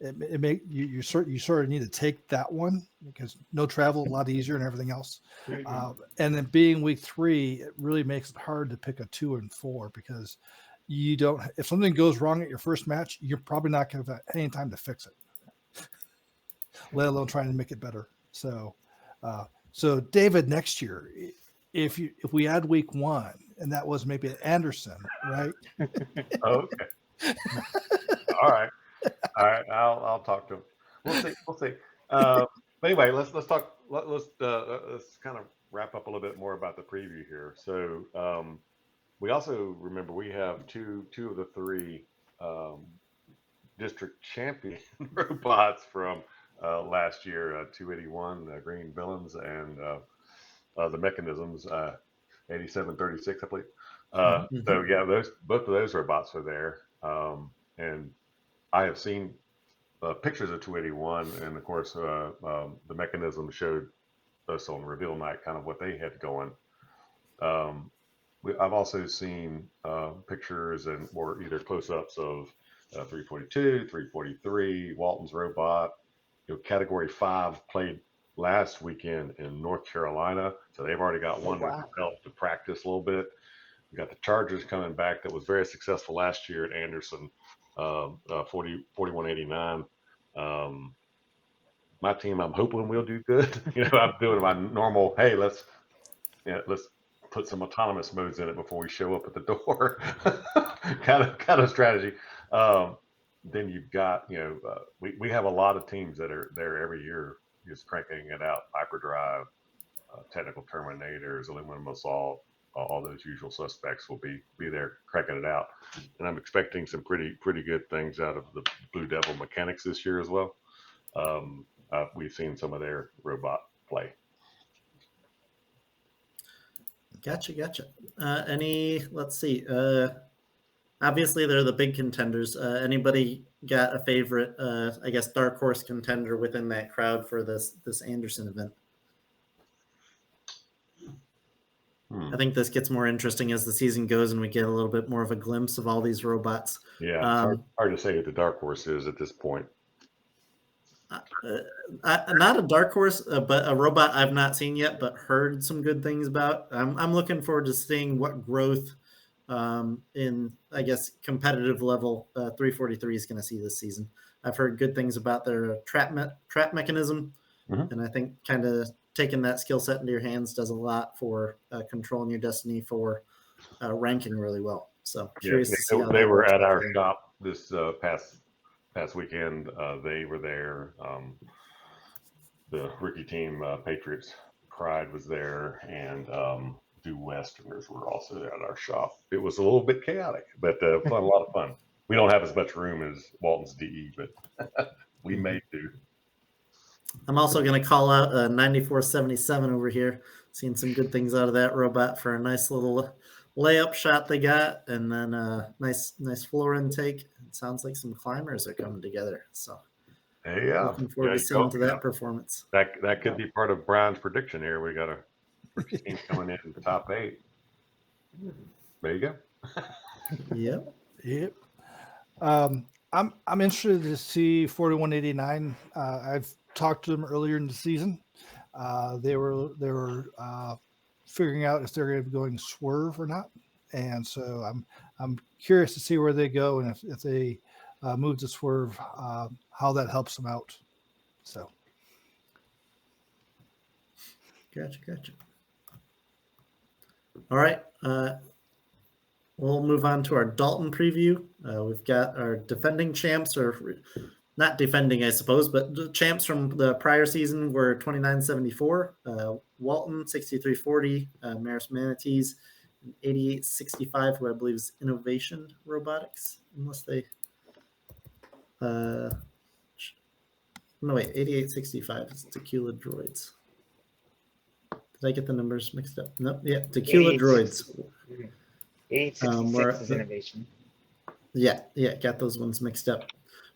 C: it make you sort of need to take that one because no travel, a lot easier and everything else. And then being week 3, it really makes it hard to pick a 2 and 4 because you don't. If something goes wrong at your first match, you're probably not going to have any time to fix it, let alone trying to make it better. So David, next year, if we add week 1 and that was maybe Anderson, right?
B: Okay. All right. I'll talk to him. We'll see. But anyway, let's talk. Let's kind of wrap up a little bit more about the preview here. So we also remember we have two of the 3 district champion robots from last year, 281 Green Villains and the Mechanisms 8736, I believe. So yeah, both of those robots are there, and I have seen pictures of 281, and of course the Mechanism showed us on reveal night kind of what they had going. I've also seen pictures or either close-ups of 342, 343, Walton's robot. Category 5 played last weekend in North Carolina, so they've already got one with the belt to practice a little bit. You got the Chargers coming back that was very successful last year at Anderson, 4189. My team, I'm hoping we'll do good. I'm doing my normal, hey, let's put some autonomous modes in it before we show up at the door kind of strategy. Then you've got, we have a lot of teams that are there every year just cranking it out. Hyperdrive, Technical Terminators, Aluminum Assault, all those usual suspects will be there cranking it out. And I'm expecting some pretty good things out of the Blue Devil mechanics this year as well. We've seen some of their robot play.
A: Gotcha. Let's see. Obviously, they're the big contenders. Anybody got a favorite, I guess, dark horse contender within that crowd for this Anderson event? I think this gets more interesting as the season goes and we get a little bit more of a glimpse of all these robots.
B: Yeah, hard to say who the dark horse is at this point.
A: Not a dark horse, but a robot I've not seen yet, but heard some good things about. I'm looking forward to seeing what growth in, I guess, competitive level 343 is going to see this season. I've heard good things about their trap mechanism, and I think kind of taking that skill set into your hands does a lot for controlling your destiny for ranking really well. So curious to see how
B: they were at our shop this past weekend. They were there. The rookie team, Patriots Pride, was there, and Due Westerners were also at our shop. It was a little bit chaotic, but a lot of fun. We don't have as much room as Walton's DE, but we may do.
A: I'm also going to call out 9477 over here. Seeing some good things out of that robot for a nice little layup shot they got, and then nice floor intake. It sounds like some climbers are coming together. So looking forward to seeing that performance.
B: That could be part of Brian's prediction here. We got a team coming in the top 8. There you go.
A: Yep.
C: I'm interested to see 4189. I've talked to them earlier in the season. They were figuring out if they're going to be going swerve or not, and so I'm curious to see where they go and if they move to swerve, how that helps them out. So,
A: Gotcha. All right. We'll move on to our Dalton preview. We've got our defending champs, or not defending, I suppose, but the champs from the prior season were 2974, Walton 6340, Maris Manatees 8865, who I believe is Innovation Robotics, unless they. No, wait, 8865 is Tequila Droids. Did I get the numbers mixed up? Nope. Yeah, Tequila Droids.
D: 866 is Innovation.
A: Yeah, got those ones mixed up.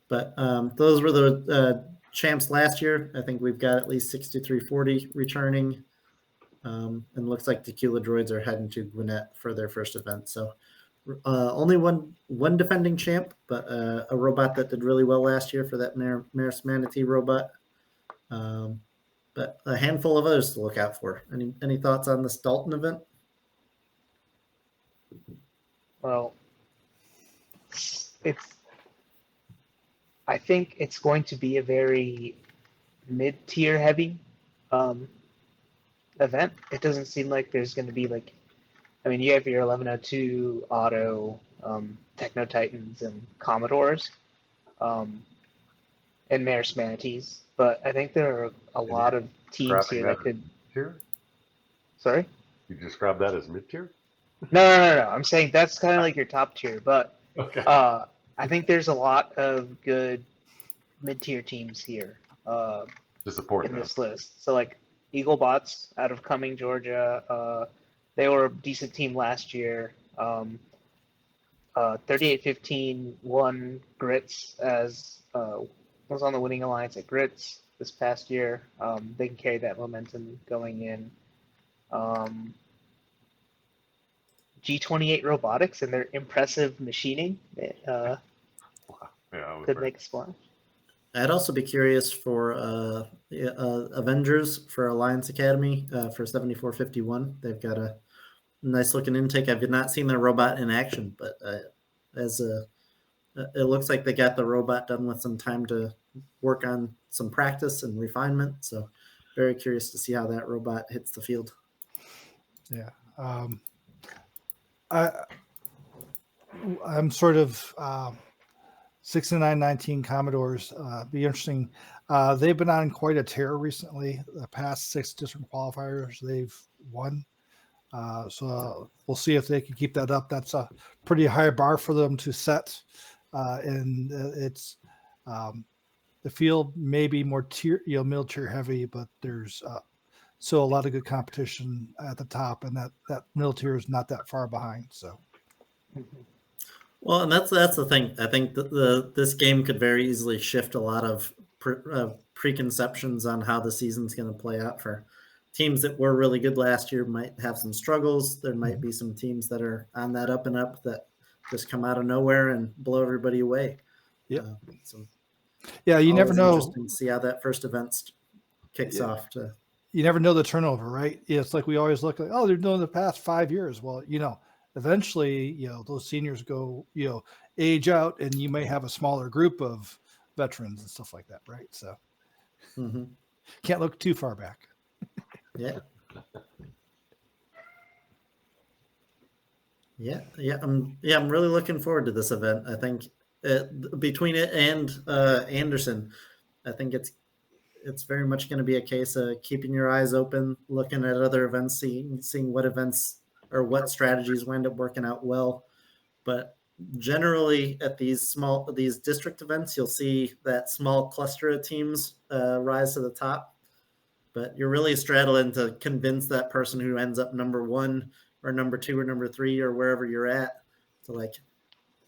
A: But those were the champs last year. I think we've got at least 6340 returning. And looks like Tequila Droids are heading to Gwinnett for their first event. So only one defending champ, but a robot that did really well last year for that Maris Manatee robot. But a handful of others to look out for. Any thoughts on this Dalton event?
D: Well, I think it's going to be a very mid-tier heavy event. It doesn't seem like there's going to be you have your 1102 Auto, Techno Titans, and Commodores, and Maris Manatees. But I think there are a lot of teams here that could.
B: Tier?
D: Sorry?
B: You describe that as mid-tier?
D: No. I'm saying that's kind of like your top tier, but
B: okay.
D: I think there's a lot of good mid-tier teams here
B: to support
D: in this list. So Eagle Bots out of Cumming, Georgia, they were a decent team last year. 3815 won Grits as was on the winning alliance at Grits this past year. They can carry that momentum going in. G28 Robotics and their impressive machining could make a splash.
A: I'd also be curious for Avengers for Alliance Academy for 7451. They've got a nice looking intake. I've not seen their robot in action, but it looks like they got the robot done with some time to work on some practice and refinement. So very curious to see how that robot hits the field.
C: Yeah. I'm sort of 6919 Commodores. Be interesting. They've been on quite a tear recently. The past 6 district qualifiers they've won. So we'll see if they can keep that up. That's a pretty high bar for them to set. And it's the field may be more middle tier heavy, but there's still a lot of good competition at the top, and that middle tier is not that far behind. So.
A: Well, and that's the thing. I think this game could very easily shift a lot of preconceptions on how the season's going to play out. For teams that were really good last year might have some struggles. There might be some teams that are on that up and up that just come out of nowhere and blow everybody away.
C: Yeah.
A: So
C: yeah, you never know.
A: Interesting to see how that first event kicks off.
C: You never know the turnover, right? It's like we always look like, oh, they're doing the past 5 years. Well, eventually, those seniors go, age out, and you may have a smaller group of veterans and stuff like that, right? So can't look too far back.
A: Yeah. I'm really looking forward to this event. I think between it and Anderson, I think it's very much going to be a case of keeping your eyes open, looking at other events, seeing what events or what strategies wind up working out well. But generally at these district events, you'll see that small cluster of teams rise to the top. But you're really straddling to convince that person who ends up number 1 or number 2 or number 3 or wherever you're at to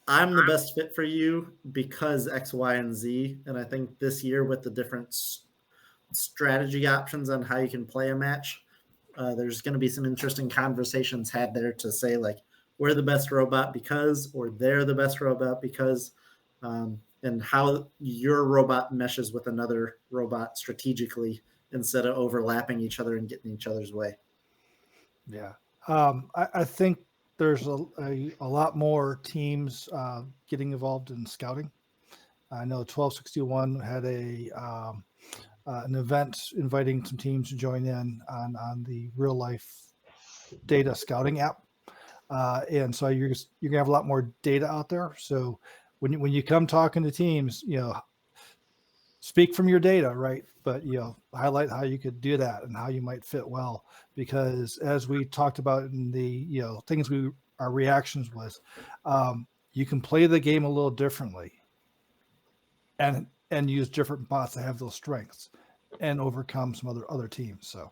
A: I'm the best fit for you because X, Y, and Z. And I think this year with the different strategy options on how you can play a match, there's going to be some interesting conversations had there to say we're the best robot because, or they're the best robot because, and how your robot meshes with another robot strategically instead of overlapping each other and getting each other's way.
C: Yeah. I think there's a lot more teams getting involved in scouting. I know 1261 had an event inviting some teams to join in on the real life data scouting app. And so you're gonna have a lot more data out there. So when you come talking to teams, speak from your data, right? But highlight how you could do that and how you might fit well. Because as we talked about in the things our reactions was, you can play the game a little differently, and use different bots to have those strengths and overcome some other teams. So.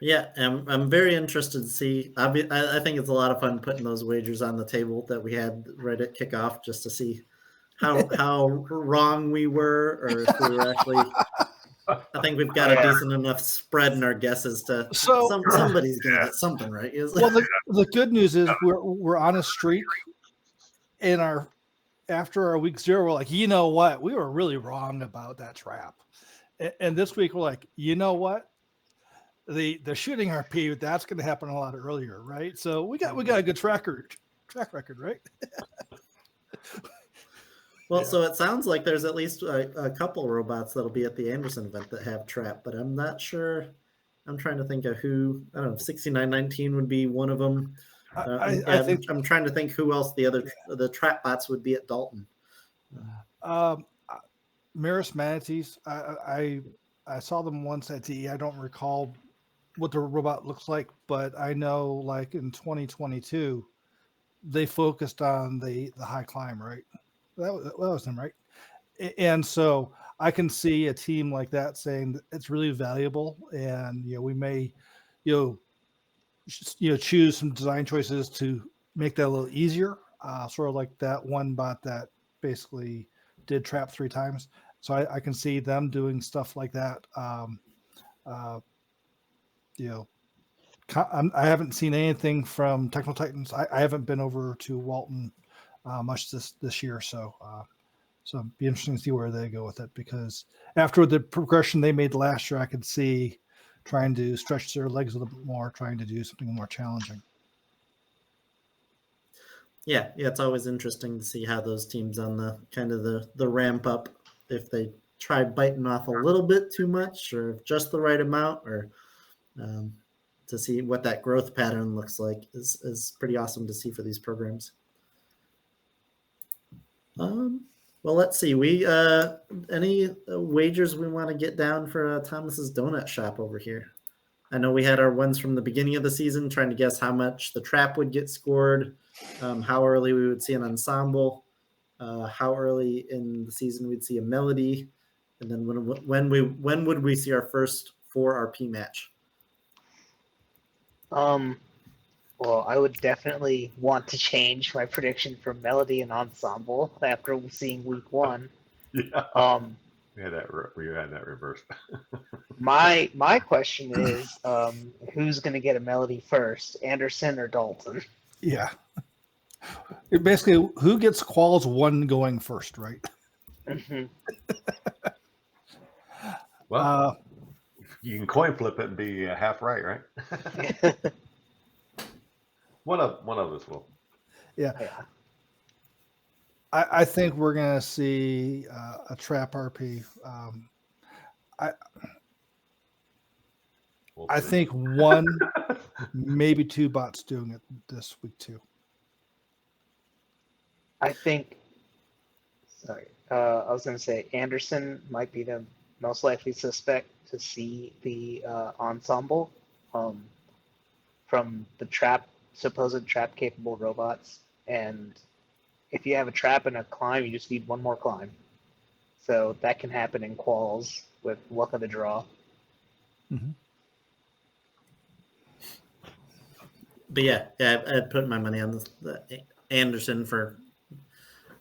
A: Yeah, I'm very interested to see. I think it's a lot of fun putting those wagers on the table that we had right at kickoff just to see how wrong we were, or if we were actually. I think we've got a decent enough spread in our guesses to somebody's going to get something right.
C: Well, the good news is we're on a streak, and after our week 0, we're like, you know what, we were really wrong about that trap, and this week we're like, you know what. The shooting RP, that's going to happen a lot earlier, right? So we got a good track record, right?
A: Well, so it sounds like there's at least a couple robots that'll be at the Anderson event that have trap, but I'm not sure. I'm trying to think of who. I don't know. 6919 would be one of them. I think I'm trying to think who else the trap bots would be at Dalton.
C: Maris Manatees. I saw them once at TE. I don't recall what the robot looks like, but I know in 2022 they focused on the high climb, right? That was them, right? And so I can see a team like that saying that it's really valuable, and we may choose some design choices to make that a little easier, sort of like that one bot that basically did trap 3 times. So I can see them doing stuff like that. I haven't seen anything from Techno Titans. I haven't been over to Walton much this year, so So it'd be interesting to see where they go with it, because after the progression they made last year, I could see trying to stretch their legs a little bit more, trying to do something more challenging.
A: Yeah, it's always interesting to see how those teams on the kind of the ramp up, if they try biting off a little bit too much or just the right amount, or to see what that growth pattern looks like is pretty awesome to see for these programs. Well, let's see. We any wagers we want to get down for Thomas's Donut Shop over here? I know we had our ones from the beginning of the season, trying to guess how much the trap would get scored, how early we would see an ensemble, how early in the season we'd see a melody, and then when would we see our first 4 RP match?
D: Well, I would definitely want to change my prediction for melody and ensemble after seeing week 1.
B: Yeah. We had that reversed.
D: My question is, who's going to get a melody first, Anderson or Dalton?
C: Yeah. Basically, who gets quals 1 going first, right?
D: Mm-hmm.
B: Well, you can coin flip it and be half right? One of us will.
C: Yeah. I think we're going to see a trap RP. I think 1, maybe 2 bots doing it this week too.
D: I think. Sorry, I was going to say Anderson might be the most likely suspect to see the ensemble from the supposed trap capable robots, and if you have a trap and a climb, you just need 1 more climb. So that can happen in quals with luck of the draw.
C: Mm-hmm.
A: But yeah, I'd put my money on the Anderson for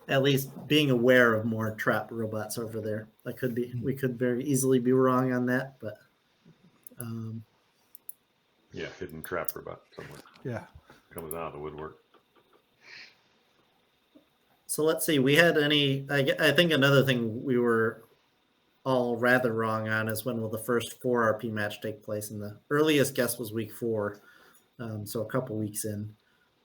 A: at least being aware of more trap robots over there. We could very easily be wrong on that, but
B: yeah, hidden trap robot somewhere.
C: Yeah,
B: comes out of the woodwork.
A: So let's see. We had I think another thing we were all rather wrong on is when will the first 4 RP match take place, and the earliest guess was week 4, so a couple weeks in.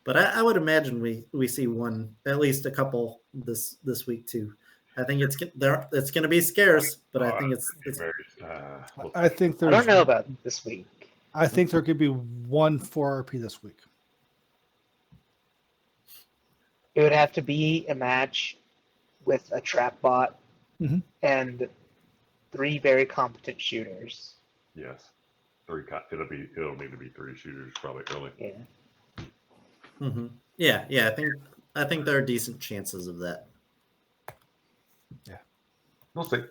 A: But I would imagine we see one, at least a couple this week too. I think it's going to be scarce, but I think it's
C: I think
D: I don't know about this week.
C: I think there could be 1 4 RP this week.
D: It would have to be a match with a trap bot and 3 very competent shooters.
B: Yes, 3. It'll need to be 3 shooters probably early.
D: Yeah.
A: Mm-hmm. Yeah. I think there are decent chances of that.
B: Yeah, we'll see.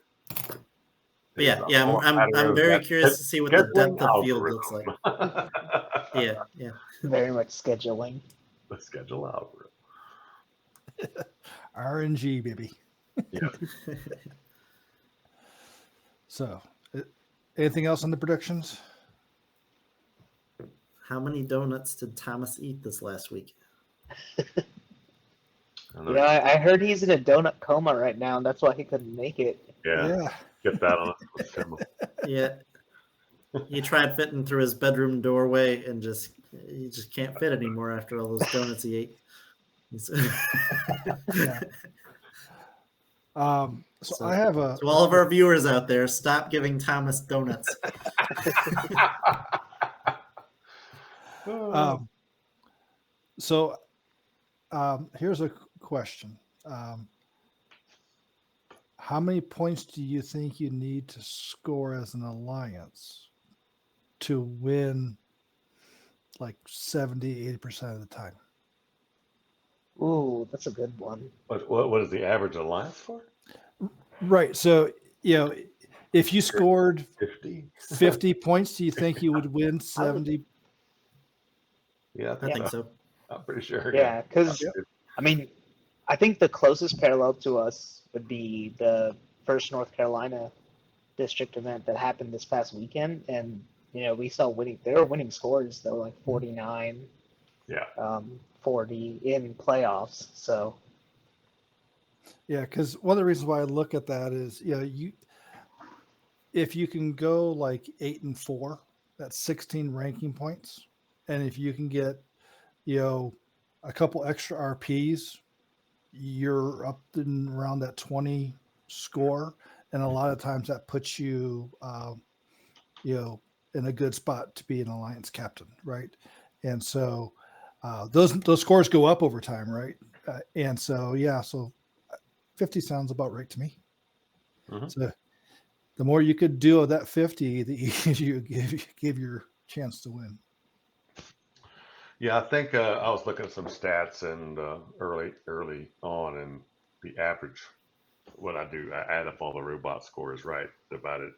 A: But yeah. I'm very curious to see what the depth of field looks like. Yeah.
D: Very much scheduling.
B: The schedule algorithm.
C: RNG, baby.
B: Yeah.
C: So, anything else on the predictions?
A: How many donuts did Thomas eat this last week?
D: Yeah, I heard he's in a donut coma right now, and that's why he couldn't make it.
B: Yeah. Get that on us.
A: Yeah. He tried fitting through his bedroom doorway and he just can't fit anymore after all those donuts he ate.
C: Yeah. So I have
A: to all of our viewers out there, stop giving Thomas donuts.
C: So here's a question. How many points do you think you need to score as an alliance to win like 70-80% of the time?
D: Ooh, that's a good one.
B: What is the average alliance for?
C: Right. So, if you scored 50 points, do you think you would win 70?
B: Yeah,
A: I think so.
B: I'm pretty sure.
D: Yeah, because I think the closest parallel to us would be the first North Carolina district event that happened this past weekend, and we saw they were winning scores though, like 49, 40 in playoffs. So
C: Yeah, because one of the reasons why I look at that is, if you can go like 8-4, that's 16 ranking points, and if you can get, a couple extra RPs, you're up and around that 20 score, and a lot of times that puts you, in a good spot to be an alliance captain, right? And so those scores go up over time, right? And so so 50 sounds about right to me.
B: Mhm.
C: So the more you could do of that 50, the easier you give your chance to win.
B: Yeah, I think I was looking at some stats and early on, and the average. What I do, I add up all the robot scores, right? Divide it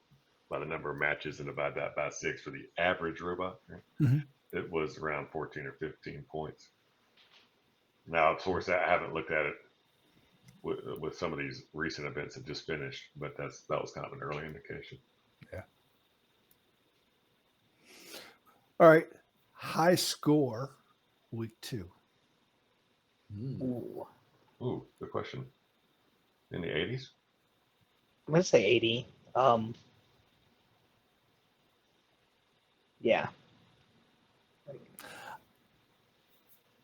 B: by the number of matches and divide that by 6 for the average robot. Right?
C: Mhm.
B: It was around 14 or 15 points. Now, of course, I haven't looked at it with some of these recent events that just finished, but that was kind of an early indication.
C: Yeah. All right. High score week 2.
D: Ooh.
B: Ooh, good question. In the 80s?
D: I'm gonna say 80. Yeah.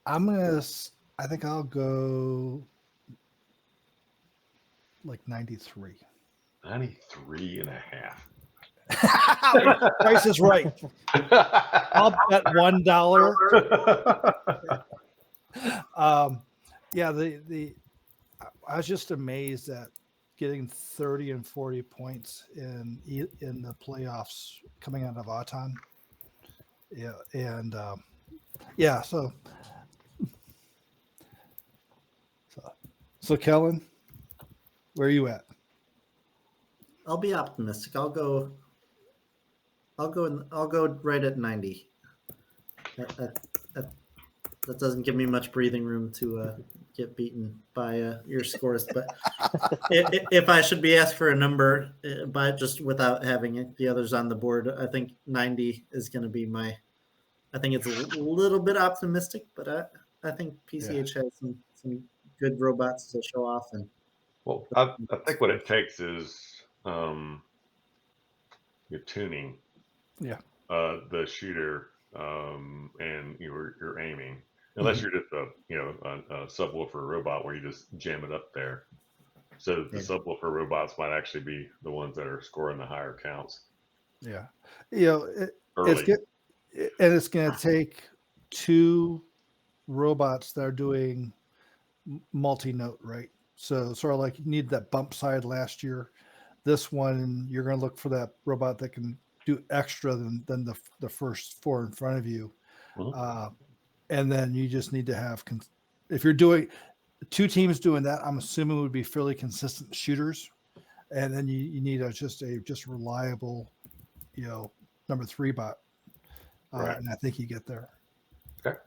C: I think I'll go like 93.
B: 93 and a half.
C: Price is right. I'll bet $1. I was just amazed at getting 30 and 40 points in the playoffs coming out of Auton. Yeah, and so Kellen, where are you at?
A: I'll be optimistic. I'll go right at 90. That doesn't give me much breathing room to get beaten by your scores. But if I should be asked for a number, but just without having the others on the board, I think 90 is going to be my. I think it's a little bit optimistic, but I think PCH has some good robots to show off. And
B: well, I think what it takes is your tuning.
C: Yeah.
B: The shooter and you're aiming. Unless you're just a subwoofer robot where you just jam it up there. So the subwoofer robots might actually be the ones that are scoring the higher counts.
C: Yeah,
B: Early.
C: it's going to take 2 robots that are doing multi-note, right? So sort of like you need that bump side last year. This one, you're going to look for that robot that can do extra than the first 4 in front of you.
B: Mhm.
C: And then you just need to have, if you're doing 2 teams doing that, I'm assuming would be fairly consistent shooters. And then you need just reliable, number 3 bot.
B: Right.
C: And I think you get there.
B: Okay.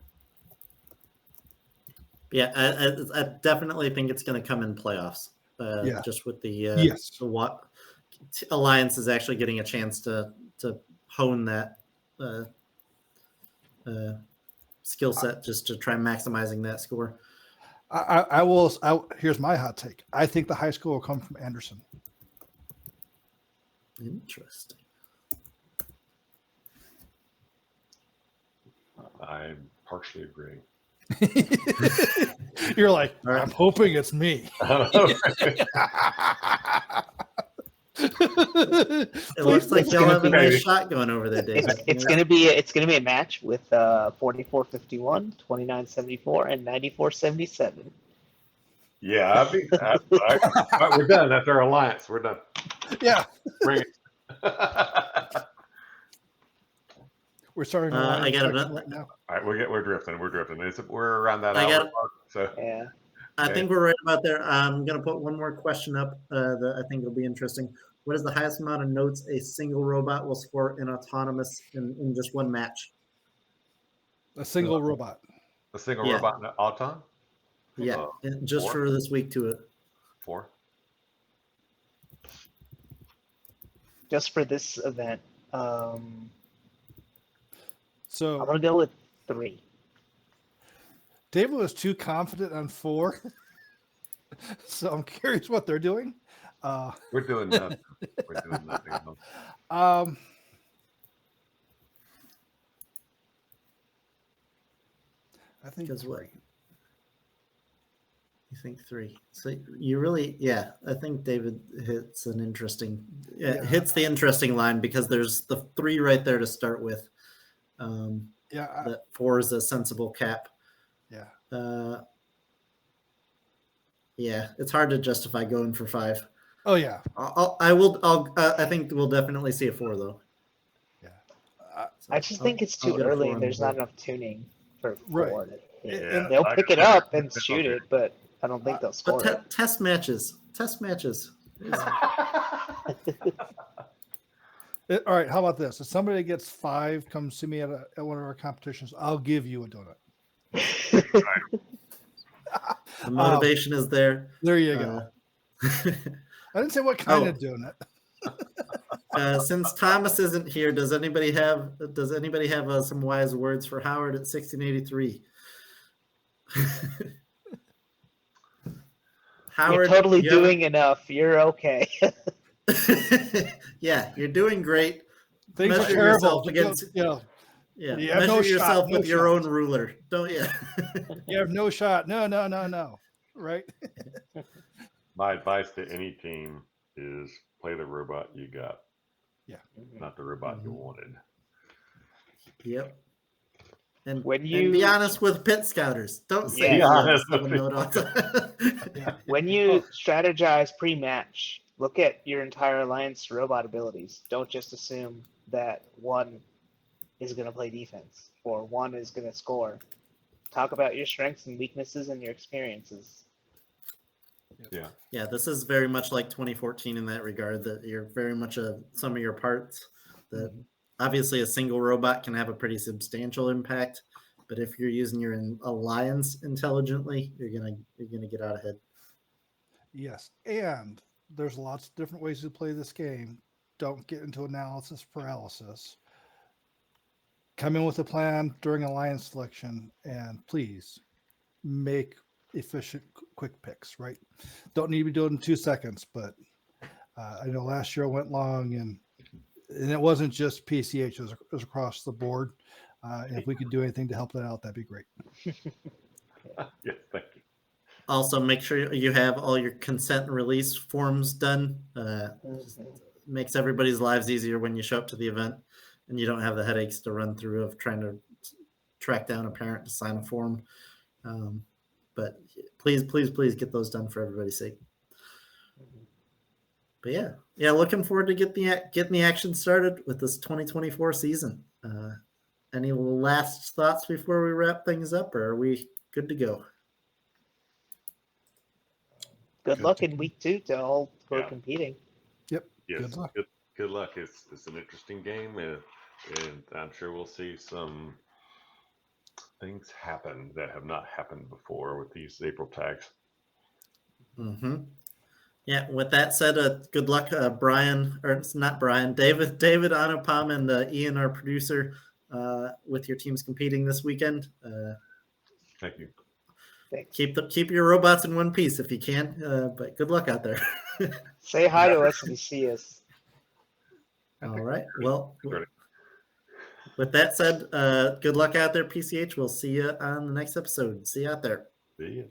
A: Yeah, I definitely think it's going to come in playoffs. Just with the Alliance is actually getting a chance to hone that skill set just to try maximizing that score.
C: I will. Here's my hot take. I think the high score will come from Anderson.
A: Interesting.
B: I'm partially agreeing.
C: You're like,
A: right.
C: I'm hoping it's me.
A: It looks like y'all have a nice shot going over there, David.
D: It's gonna be a match with 44-51, 29-74, and 94-77.
B: Yeah, all right, we're done. That's our alliance. We're done.
C: Yeah.
B: Bring it.
C: We're starting
A: I got it
C: right now.
B: All right, we're drifting. We're around that
A: I
B: hour
A: got-
B: mark. So
D: Yeah.
A: I think we're right about there. I'm going to put one more question up that I think will be interesting. What is the highest amount of notes a single robot will score in autonomous in just one match?
C: A single robot.
B: a single robot in Auton?
A: Yeah, just
B: 4?
A: for this week to it.
B: 4.
D: Just for this event,
C: So
D: I'm gonna go with 3.
C: David was too confident on 4. So I'm curious what they're doing.
B: We're doing nothing. We're doing nothing.
C: I think
A: Because what?
C: 3.
A: You think 3? So you really, yeah. I think David hits an interesting, hits the interesting line because there's the 3 right there to start with. That 4 is a sensible cap.
C: Yeah.
A: Yeah, it's hard to justify going for 5.
C: Oh yeah.
A: I think we'll definitely see a 4 though.
C: Yeah.
D: I just think it's too early and there's not enough tuning for 4 to hit.
B: Yeah,
D: They'll pick it up and shoot it, but I don't think they'll score it.
A: Test matches.
C: All right, how about this? If somebody gets 5, comes to me at one of our competitions, I'll give you a donut.
A: The motivation is there.
C: There you go. I didn't say what kind of donut.
A: Since Thomas isn't here, does anybody have some wise words for Howard at 1683? Howard,
D: you're totally doing enough. You're okay.
A: Yeah, you're doing great.
C: Things
A: measure
C: are terrible.
A: Yourself against,
C: Yeah,
A: measure yourself with your own ruler. Don't you?
C: You have no shot. No. Right?
B: My advice to any team is play the robot you got.
C: Yeah.
B: Not the robot you wanted.
A: Yep. And
D: and
A: be honest with pit scouters. Don't say
B: Be honest.
A: When
D: you strategize pre-match, look at your entire alliance robot abilities. Don't just assume that one is going to play defense or one is going to score. Talk about your strengths and weaknesses and your experiences.
A: Yeah, this is very much like 2014 in that regard, that you're very much a sum of your parts. That obviously a single robot can have a pretty substantial impact, but if you're using your alliance intelligently, you're gonna get out ahead.
C: Yes, and there's lots of different ways to play this game. Don't get into analysis paralysis. Come in with a plan during alliance selection, and please make efficient, quick picks. Right? Don't need to be doing it in 2 seconds, but I know last year I went long, and it wasn't just PCH; it was across the board. If we could do anything to help that out, that'd be great.
B: Yes, thank you.
A: Also, make sure you have all your consent and release forms done. Makes everybody's lives easier when you show up to the event, and you don't have the headaches to run through of trying to track down a parent to sign a form. But please get those done for everybody's sake. But yeah, looking forward to getting the action started with this 2024 season. Any last thoughts before we wrap things up, or are we good to go?
D: Good luck in week 2 to all who are competing.
C: Yep.
B: Yes.
C: Good luck.
B: Good luck. It's an interesting game, and I'm sure we'll see some things happen that have not happened before with these April tags.
A: Yeah. With that said, good luck, Brian, or it's not Brian, David, Anupam, and Ian, our producer, with your teams competing this weekend.
B: Thank you.
D: Thanks.
A: Keep your robots in one piece if you can. But good luck out there.
D: Say hi to us if you see us.
A: All right. Well, with that said, good luck out there, PCH. We'll see you on the next episode. See you out there.
B: See you.